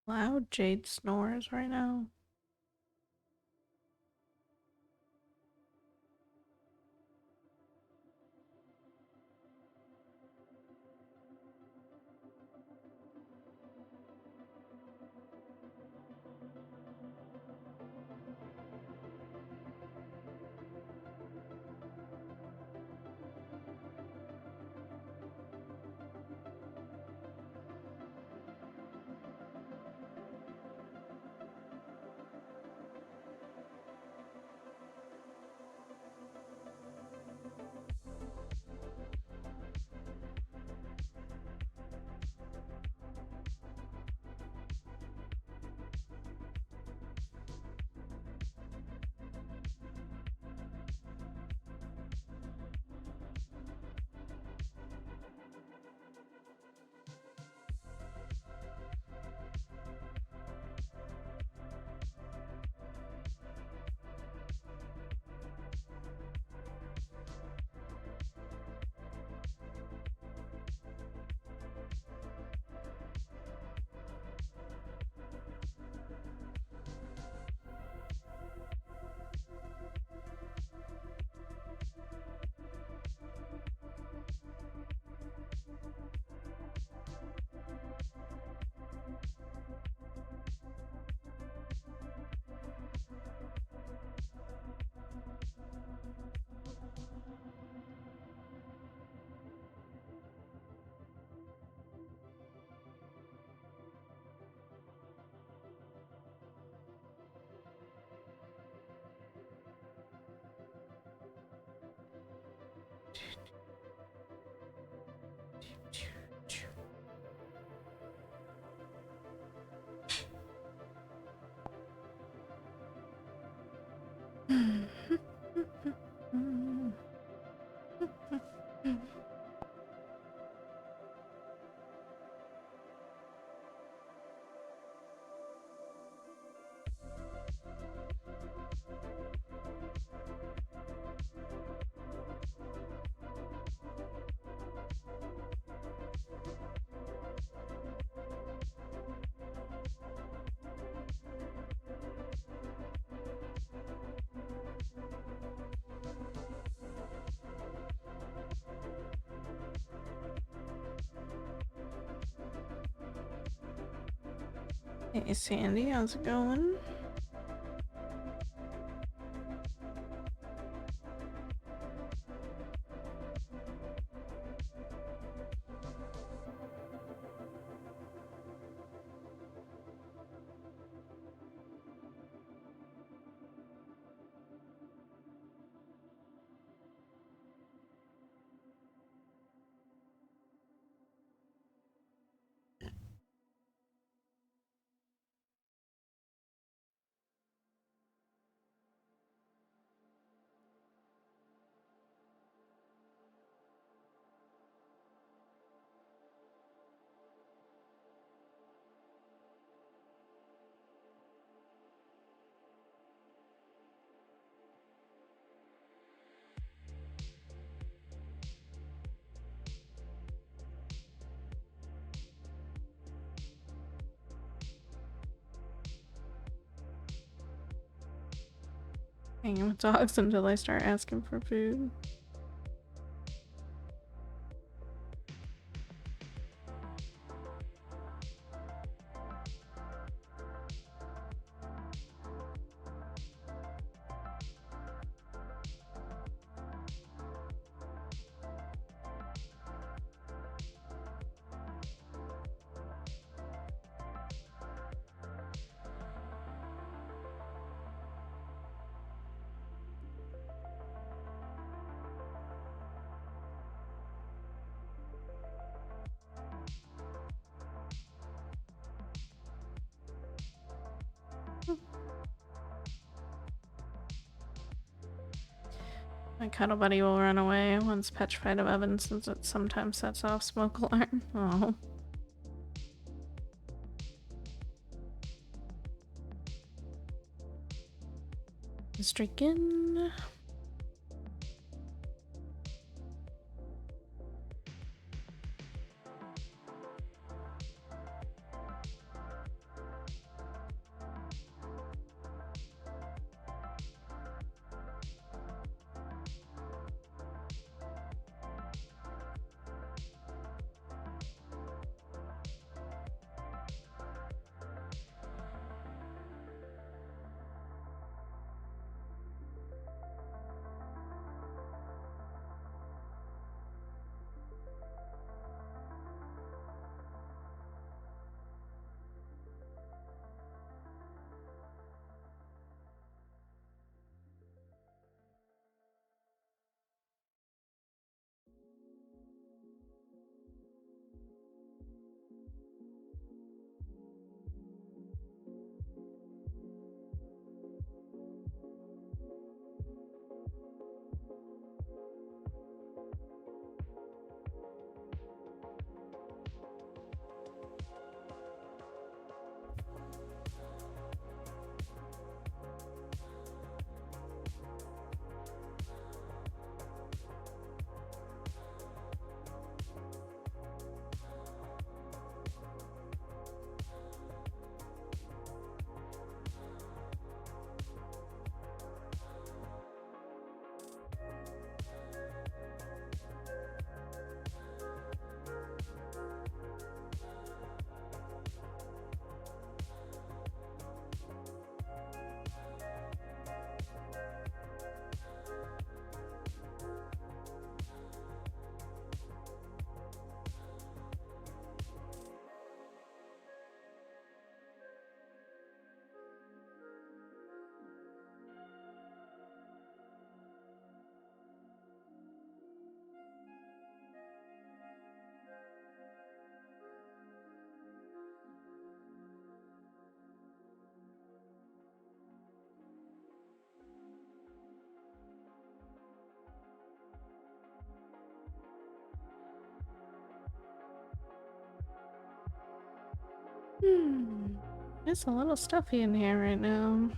S1: Loud Jade snores right now. Hey Sandy, how's it going? Hanging with dogs until I start asking for food. My cuddle buddy will run away once petrified of ovens since it sometimes sets off smoke alarm. Oh. Streaking. It's a little stuffy in here right now.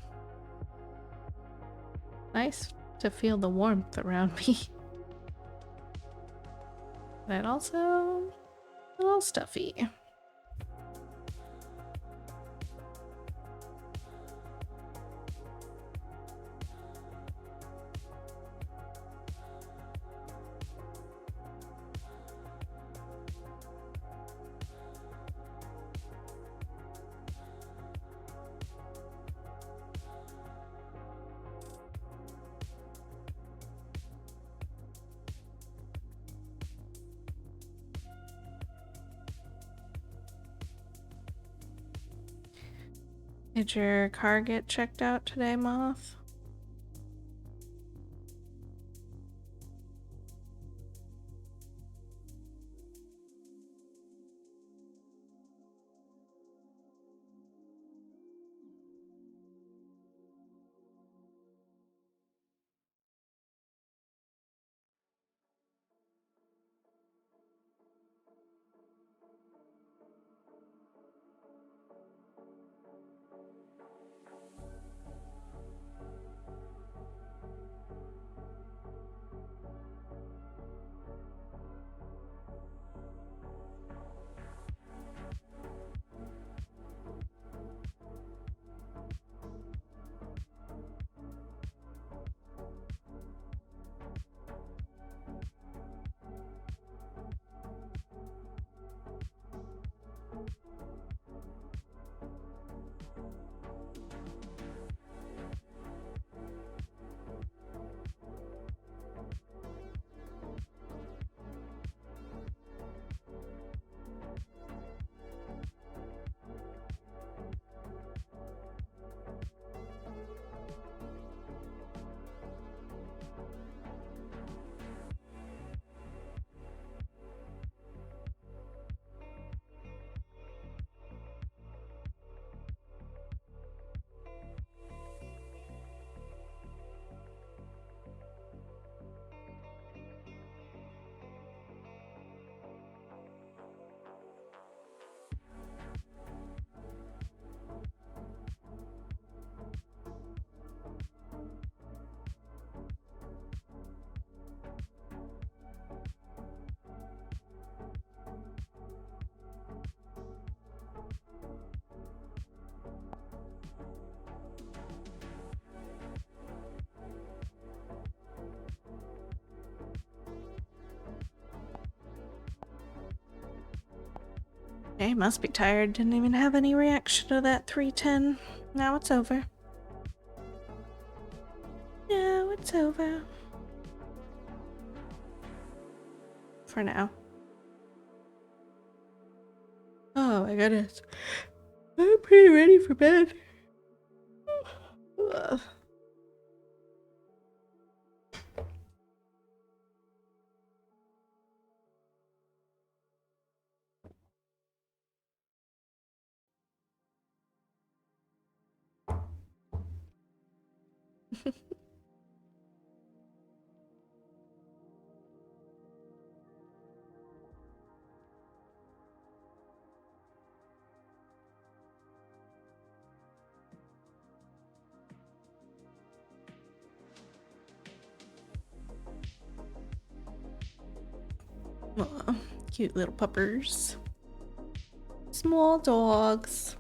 S1: Nice to feel the warmth around me. But also a little stuffy. Did your car get checked out today, Moth? Hey, must be tired. Didn't even have any reaction to that 310. Now it's over. Now it's over. For now. Oh my goodness. I'm pretty ready for bed. Ugh. Aw, cute little puppers. Small dogs.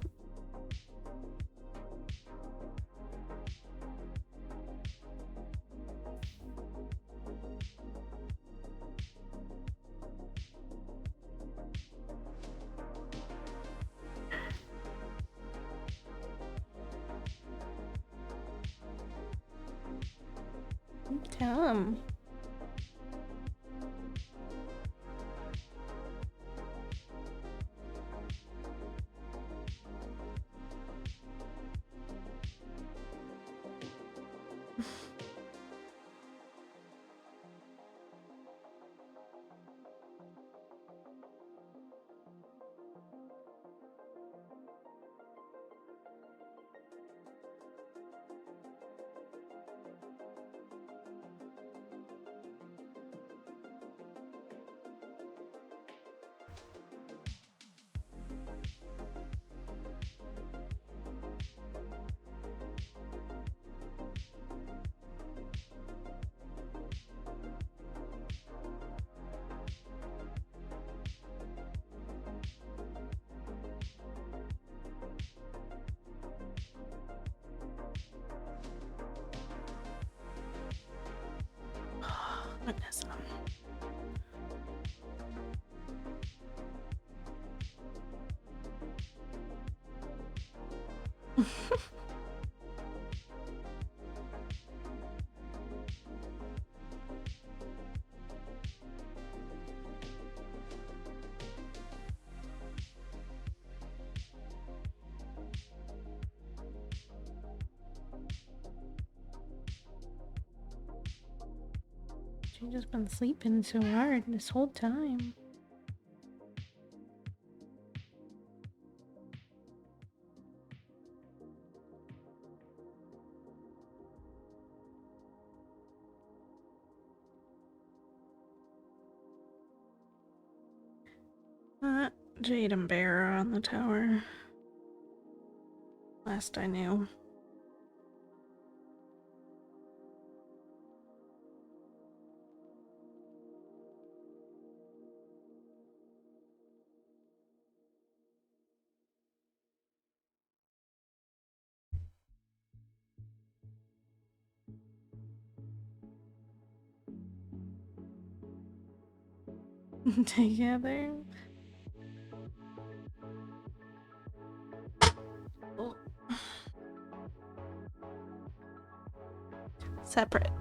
S1: Come. Goodness. She's just been sleeping so hard this whole time. Jade and Bear are on the tower. Last I knew. Together. Oh. Separate.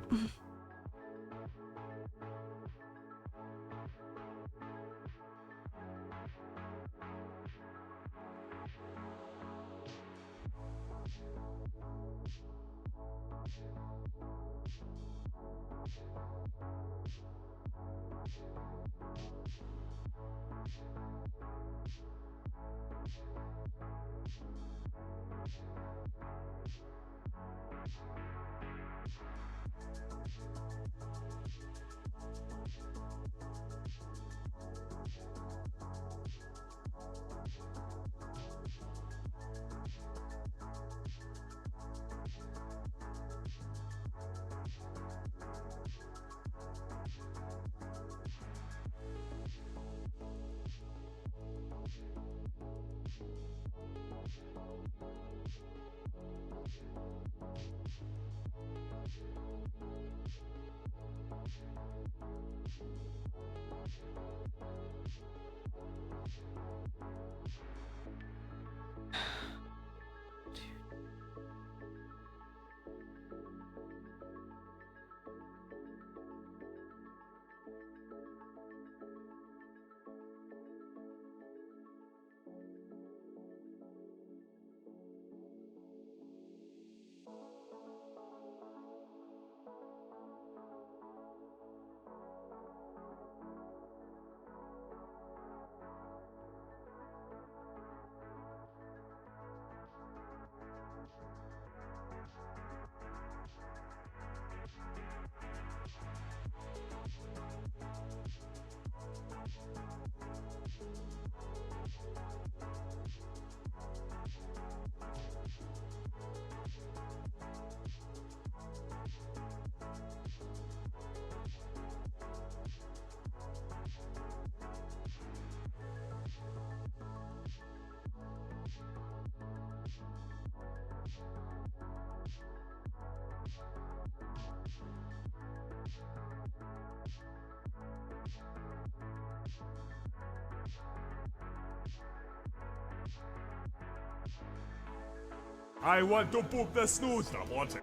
S2: I want to poop the snooze the water.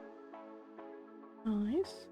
S1: Nice.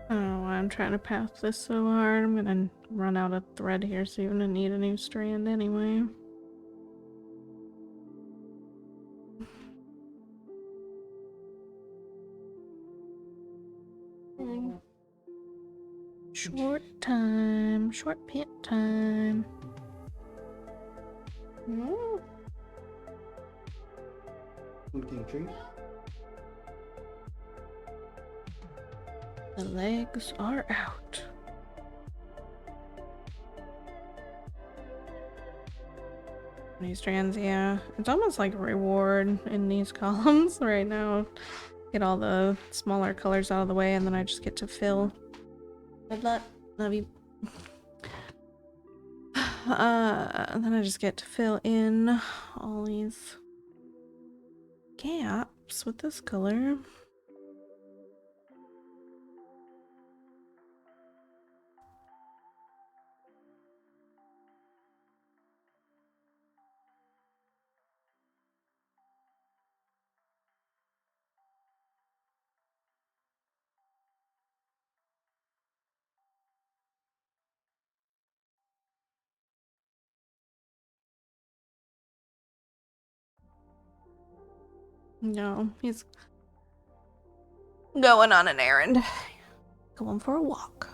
S1: I don't know why I'm trying to path this so hard. I'm gonna run out of thread here soon and need a new strand anyway. Short time, short pant time.
S3: Looking trees.
S1: The legs are out. New strands, yeah. It's almost like a reward in these columns right now. Get all the smaller colors out of the way and then I just get to fill. Good luck. Love you. Then I just get to fill in all these gaps with this color. No, he's going on an errand. Going for a walk.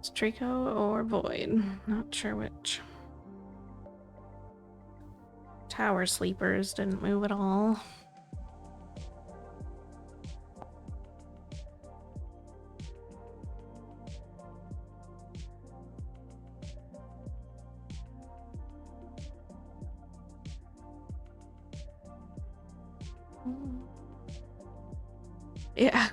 S1: It's Trico or Void. Not sure which. Tower sleepers didn't move at all. Yeah.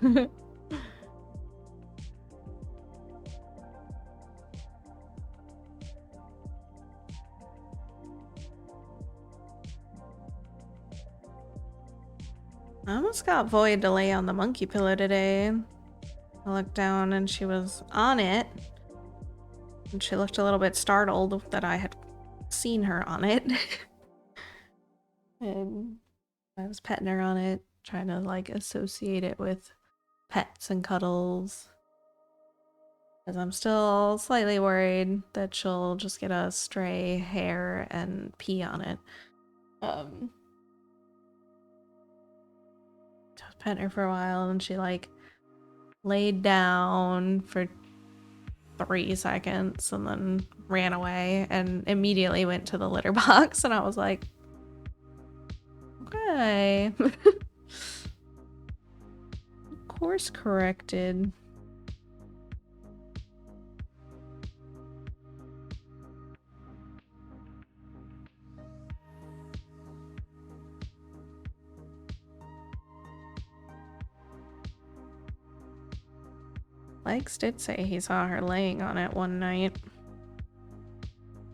S1: I almost got Void to lay on the monkey pillow today. I looked down and she was on it. And she looked a little bit startled that I had seen her on it. And I was petting her on it, trying to like associate it with pets and cuddles. Because I'm still slightly worried that she'll just get a stray hair and pee on it. I was petting her for a while and she like laid down for 3 seconds and then ran away and immediately went to the litter box and I was like, okay. Course corrected. Legs did say he saw her laying on it one night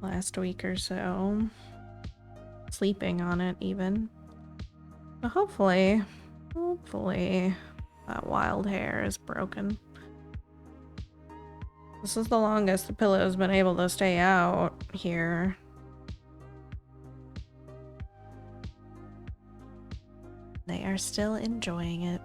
S1: last week or so. Sleeping on it, even. But hopefully that wild hair is broken. This is the longest the pillow's been able to stay out here. They are still enjoying it.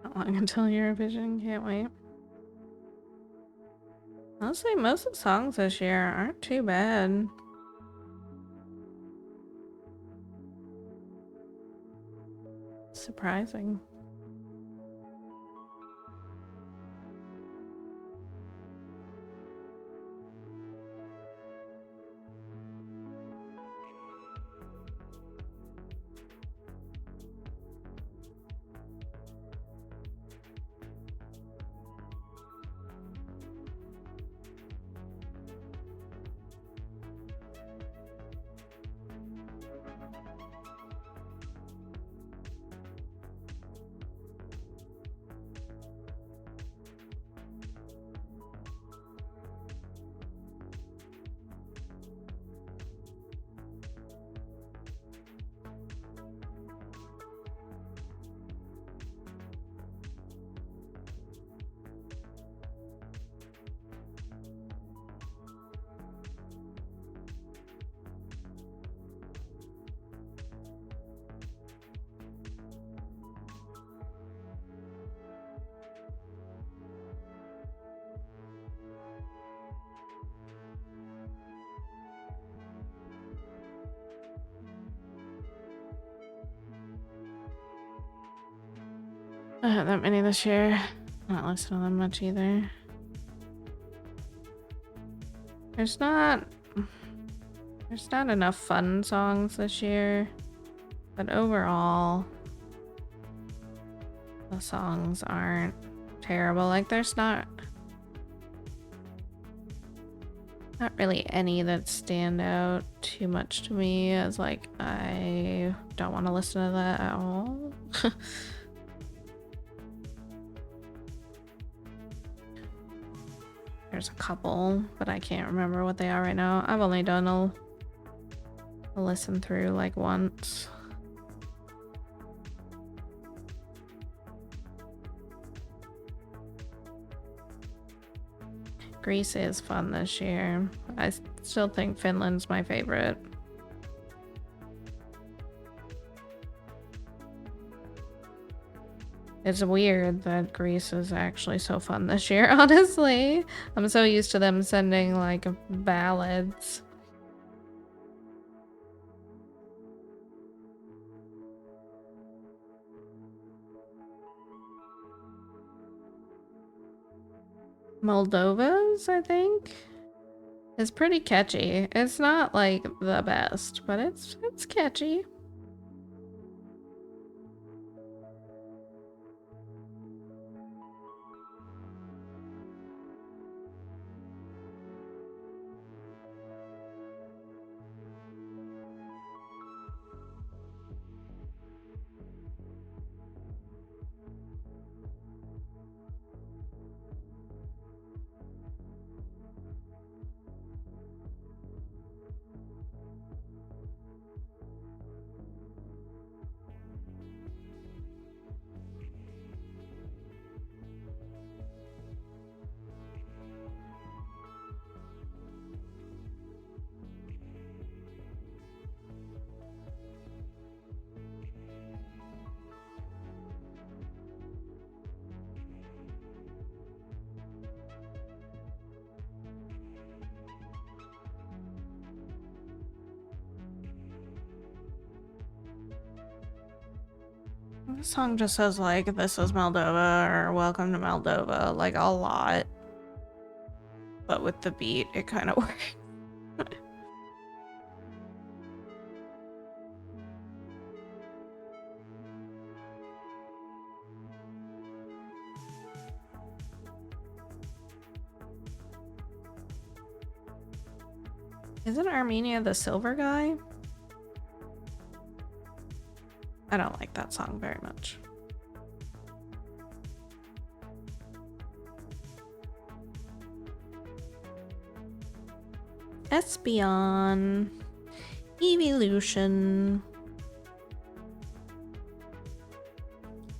S1: Not long until Eurovision, can't wait. Honestly, most of the songs this year aren't too bad. Surprising. I haven't that many this year. Not listening to them much either. There's not enough fun songs this year, but overall the songs aren't terrible. Like there's not really any that stand out too much to me as like I don't want to listen to that at all. There's a couple, but I can't remember what they are right now. I've only done a listen through like once. Greece is fun this year. I still think Finland's my favorite. It's weird that Greece is actually so fun this year, honestly. I'm so used to them sending, like, ballads. Moldova's, I think, is pretty catchy. It's not, like, the best, but it's catchy. This song just says, like, this is Moldova or welcome to Moldova, like, a lot. But with the beat, it kind of works. Isn't Armenia the silver guy? I don't like that song very much. Espion. Evolution.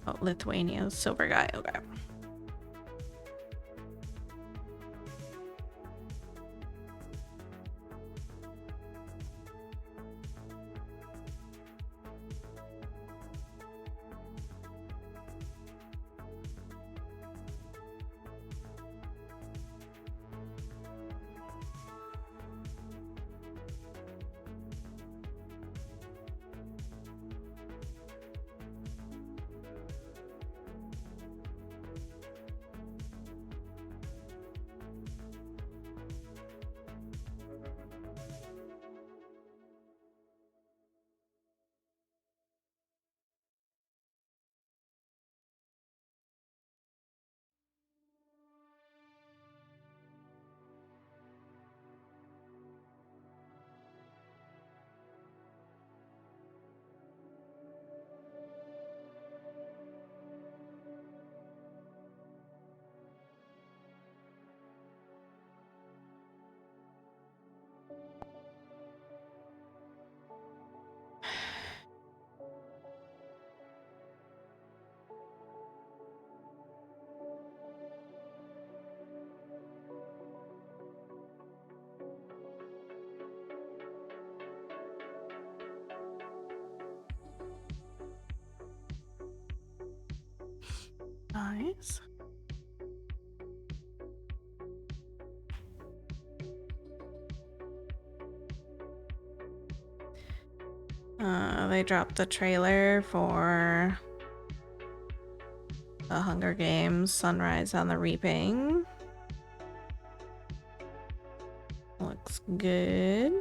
S1: Oh, Lithuania's silver guy. Okay. Nice. They dropped the trailer for the Hunger Games Sunrise on the Reaping. Looks good.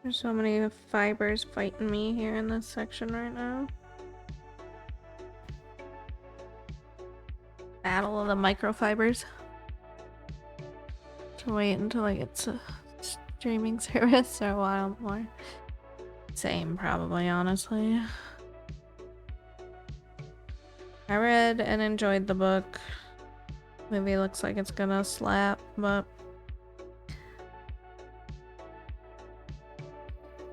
S1: There's so many fibers fighting me here in this section right now. Battle of the microfibers. To wait until I get to streaming service or a while more. Same, probably, honestly. I read and enjoyed the book. Movie looks like it's gonna slap, but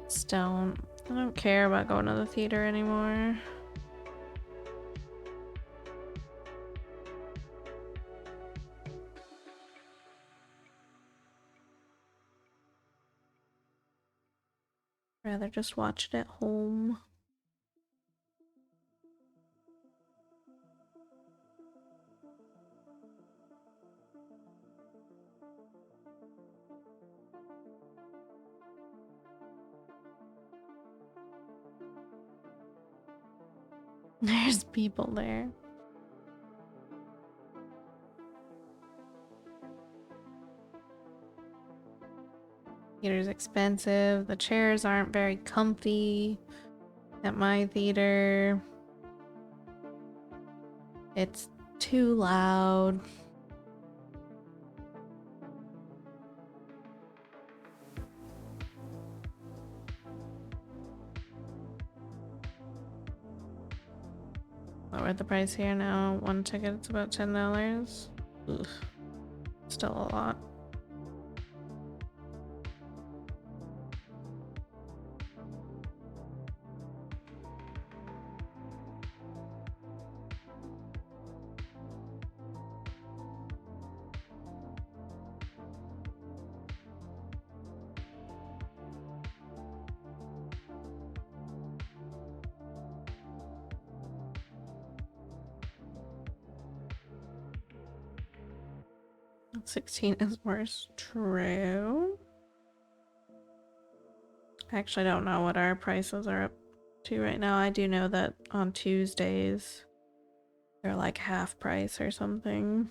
S1: still, I don't care about going to the theater anymore. Rather just watch it at home. There's people there. Theater's expensive. The chairs aren't very comfy at my theater. It's too loud. Lowered the price here now. One ticket, it's about $10. Ugh. Still a lot. $16 is worse. True. I actually don't know what our prices are up to right now. I do know that on Tuesdays they're like half price or something.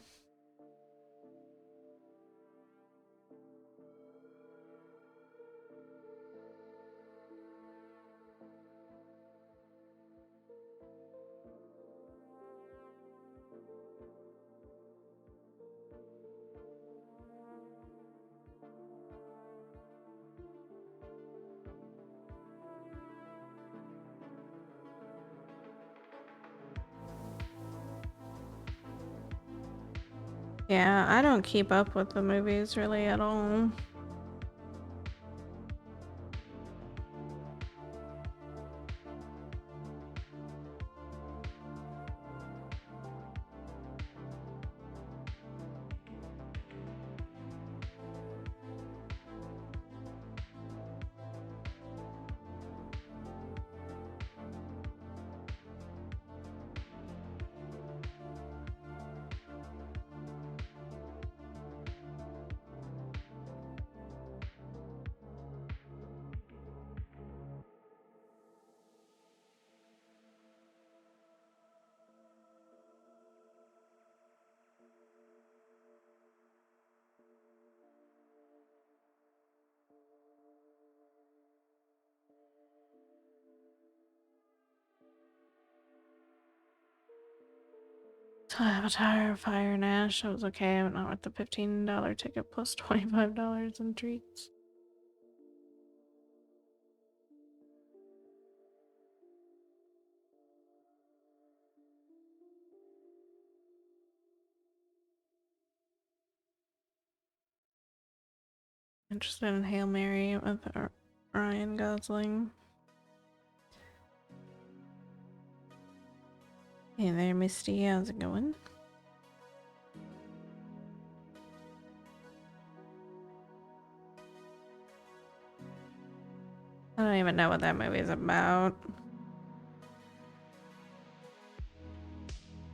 S1: Yeah, I don't keep up with the movies really at all. Avatar, Fire and Ash, that was okay, but not with the $15 ticket plus $25 in treats. Interested in Hail Mary with Ryan Gosling. Hey there, Misty, how's it going? I don't even know what that movie is about.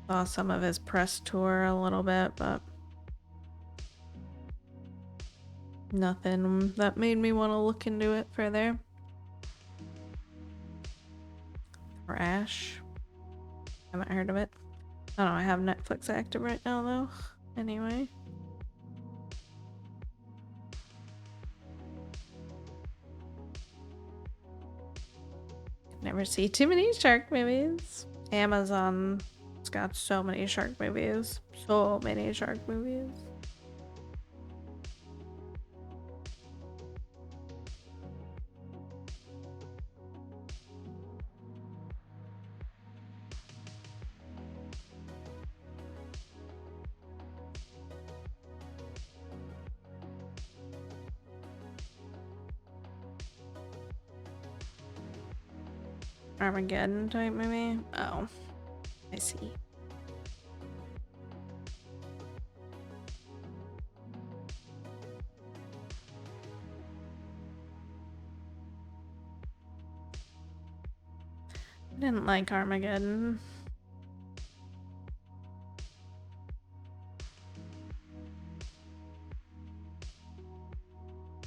S1: Saw some of his press tour a little bit, but nothing that made me want to look into it further. For Ash. Haven't heard of it. I don't know, I have Netflix active right now though. Anyway. Never see too many shark movies. Amazon's got so many shark movies. So many shark movies. Armageddon type movie? Oh, I see. I didn't like Armageddon.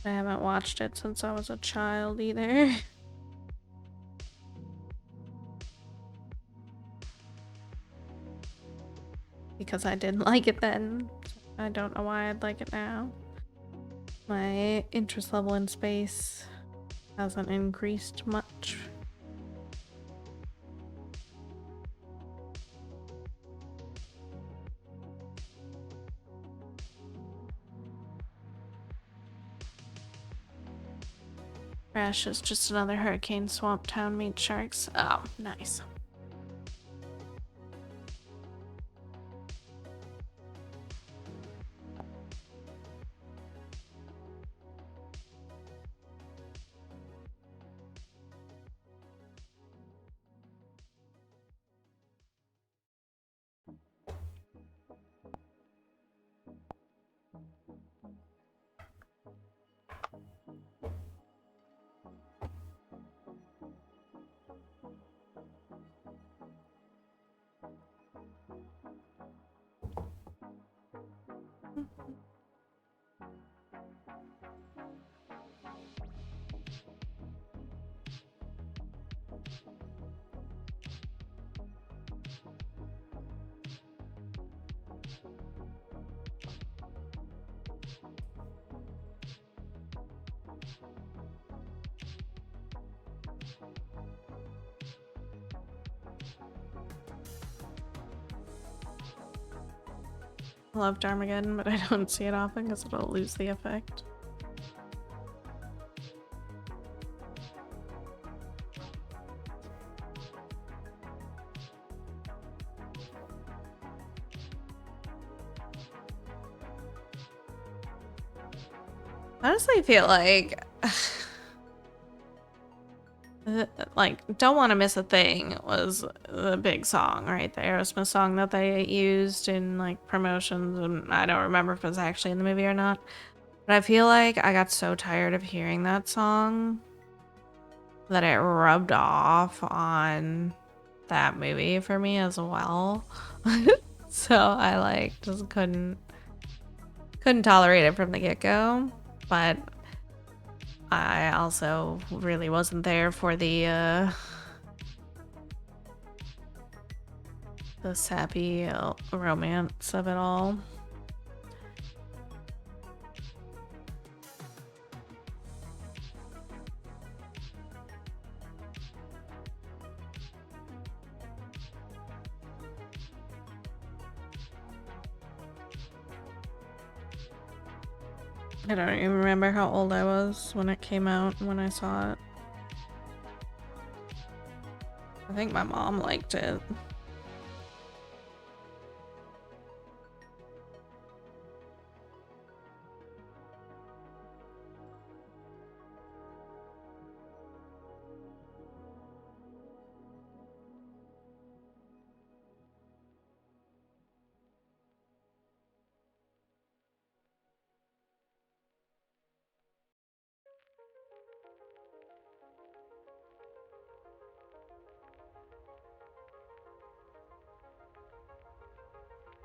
S1: I haven't watched it since I was a child either. Because I didn't like it then. I don't know why I'd like it now. My interest level in space hasn't increased much. Crash is just another Hurricane Swamp Town meets sharks. Oh, nice. I loved Armageddon, but I don't see it often because it'll lose the effect. Honestly, I feel like Don't Want to Miss a Thing was the big song, right? The Aerosmith song that they used in like promotions, and I don't remember if it was actually in the movie or not. But I feel like I got so tired of hearing that song that it rubbed off on that movie for me as well. So I like just couldn't tolerate it from the get-go. But I also really wasn't there for the sappy romance of it all. I don't even remember how old I was when it came out, when I saw it. I think my mom liked it.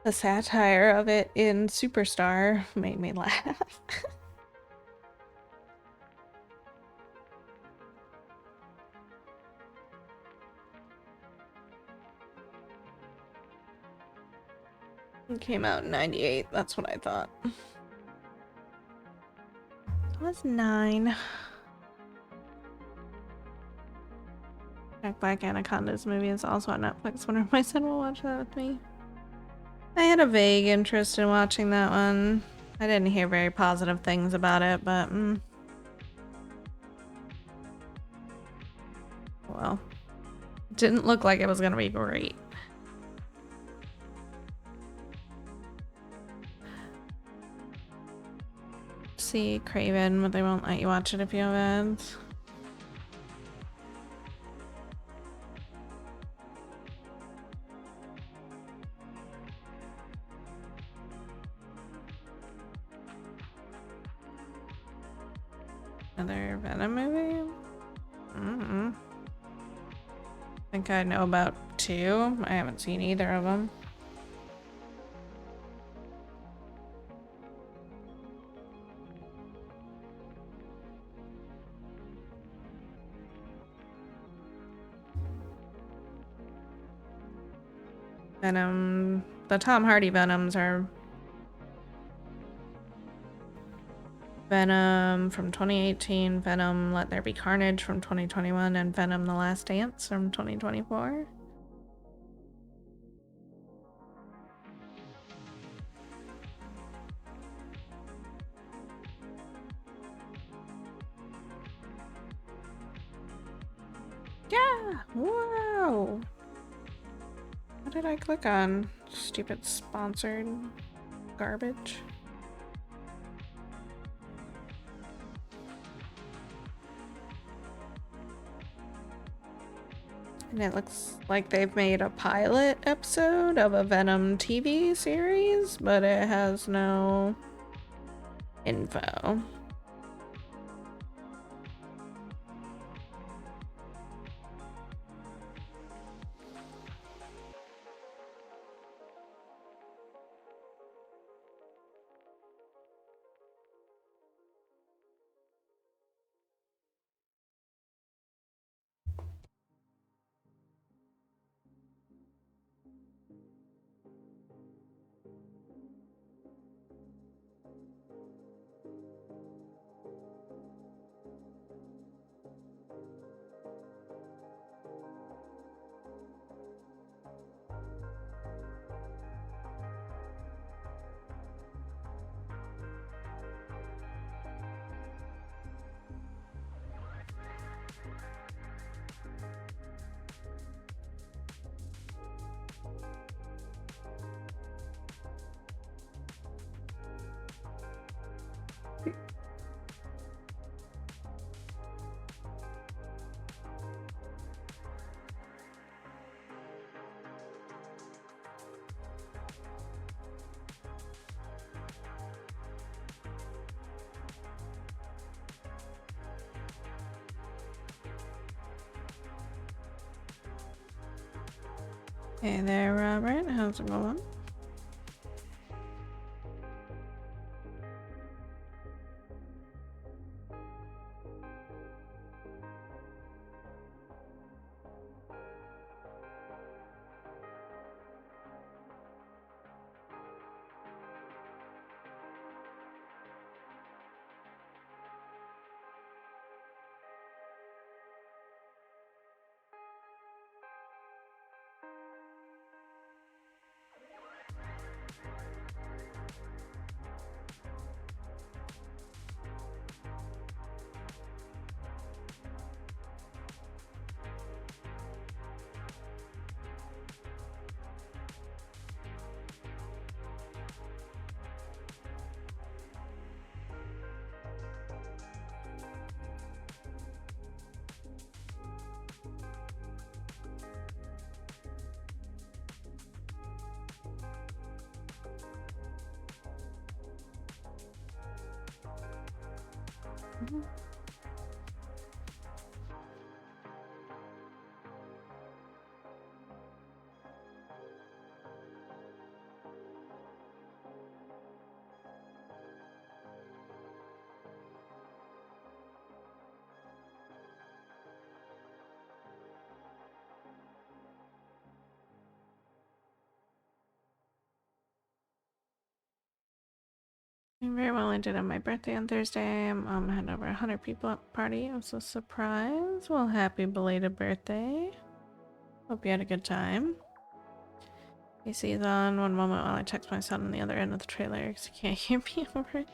S1: The satire of it in Superstar made me laugh. It came out in 98, that's what I thought. I was 9. Jack Black Anaconda's movie is also on Netflix. Wonder if my son will watch that with me. I had a vague interest in watching that one. I didn't hear very positive things about it, but well, it didn't look like it was gonna be great. See Craven, but they won't let you watch it if you have ads. Another Venom movie? I think I know about 2. I haven't seen either of them. Venom, the Tom Hardy Venoms are Venom from 2018, Venom Let There Be Carnage from 2021, and Venom The Last Dance from 2024. Yeah! Wow! What did I click on? Stupid sponsored garbage. And it looks like they've made a pilot episode of a Venom TV series, but it has no info. Hey there, Robert. How's it going? I'm very well ended on my birthday on Thursday. Had over 100 people at the party. It was a surprise. Well, happy belated birthday. Hope you had a good time. AC's on one moment while I text my son on the other end of the trailer because he can't hear me over it.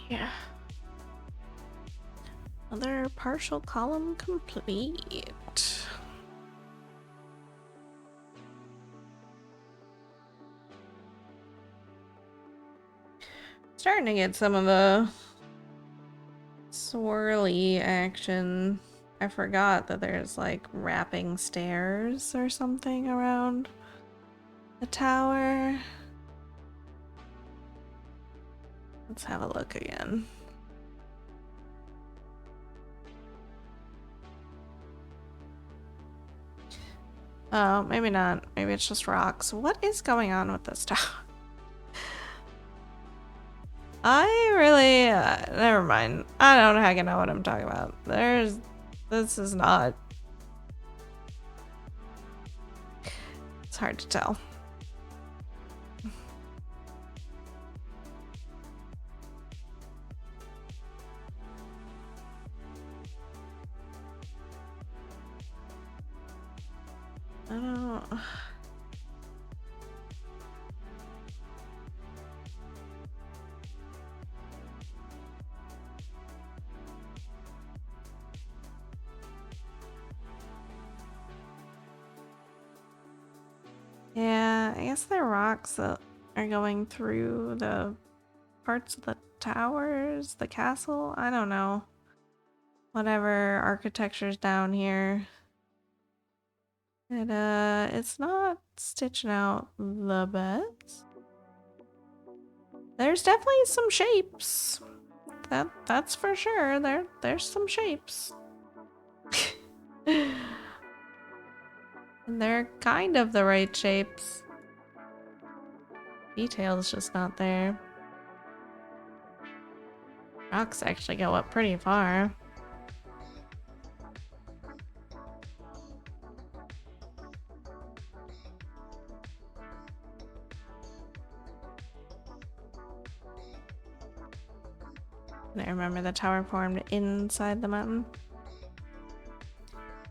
S1: Yeah. Another partial column complete. Starting to get some of the swirly action. I forgot that there's like wrapping stairs or something around the tower. Let's have a look again. Oh, maybe not. Maybe it's just rocks. What is going on with this tower? I really... never mind. I don't heck know what I'm talking about. This is not... It's hard to tell. I don't... I guess they're rocks that are going through the parts of the towers, the castle. I don't know. Whatever architecture's down here. It's not stitching out the beds. There's definitely some shapes. That's for sure. There's some shapes. And they're kind of the right shapes. Detail's just not there. Rocks actually go up pretty far. And I remember the tower formed inside the mountain.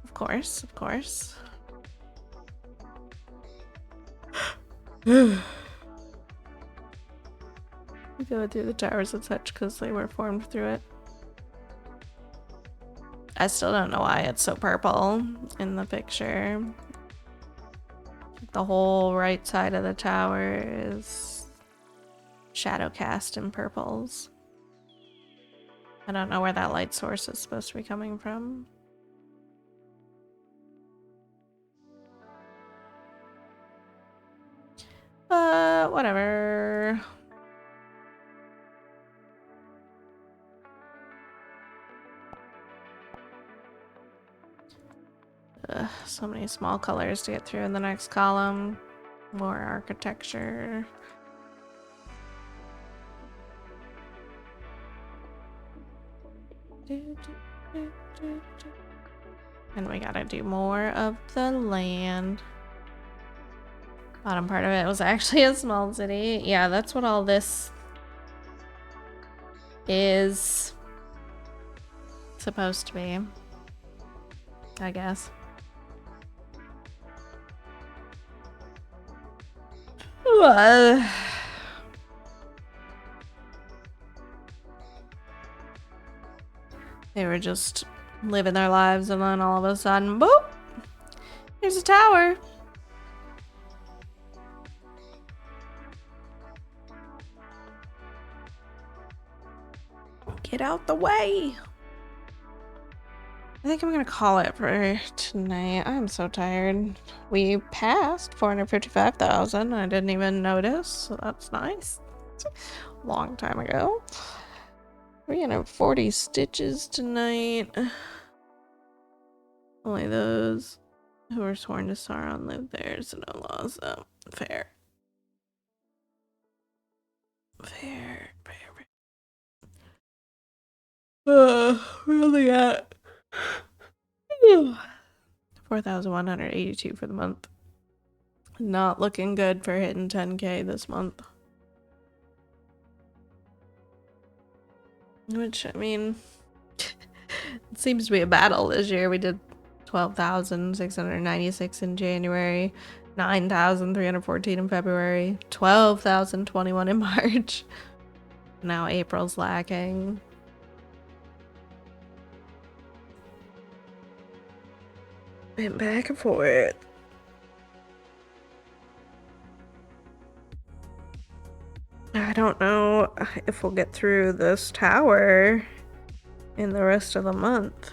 S1: Of course, of course. We go through the towers and such because they were formed through it. I still don't know why it's so purple in the picture. The whole right side of the tower is shadow cast in purples. I don't know where that light source is supposed to be coming from. Whatever. So many small colors to get through in the next column. More architecture. And we gotta do more of the land. Bottom part of it was actually a small city. Yeah, that's what all this is supposed to be, I guess. They were just living their lives and then all of a sudden, boop! There's a tower. Get out the way. I think I'm gonna call it for tonight. I'm so tired. We passed 455,000. I didn't even notice, so that's nice. Long time ago. 340 stitches tonight. Only those who are sworn to Sauron live there, so no laws. Oh, fair. Fair. We're only at 4,182 for the month. Not looking good for hitting 10K this month. Which, I mean, it seems to be a battle this year. We did 12,696 in January, 9,314 in February, 12,021 in March. Now April's lacking. Been back and forth. I don't know if we'll get through this tower in the rest of the month.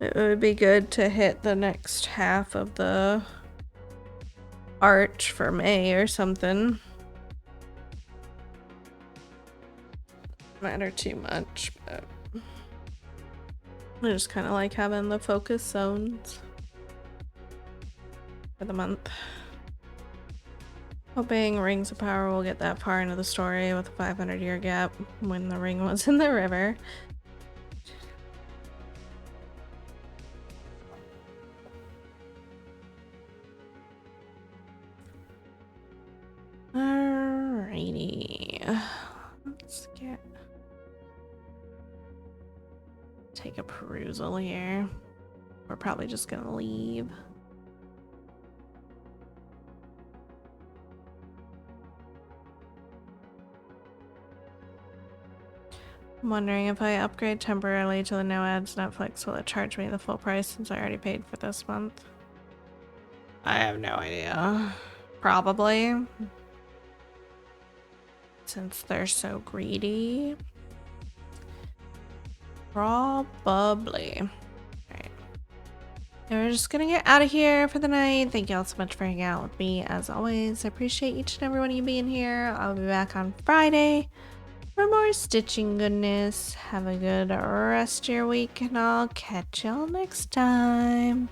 S1: It would be good to hit the next half of the arch for May or something. Matter too much, but I just kind of like having the focus zones for the month. Hoping Rings of Power will get that far into the story with a 500-year gap when the ring was in the river. Alrighty. Let's take a perusal here. We're probably just gonna leave. I'm wondering if I upgrade temporarily to the no ads Netflix, will it charge me the full price since I already paid for this month? I have no idea. Probably. Since they're so greedy. Probably. Alright. And we're just gonna get out of here for the night. Thank you all so much for hanging out with me. As always, I appreciate each and every one of you being here. I'll be back on Friday for more stitching goodness. Have a good rest of your week, and I'll catch y'all next time.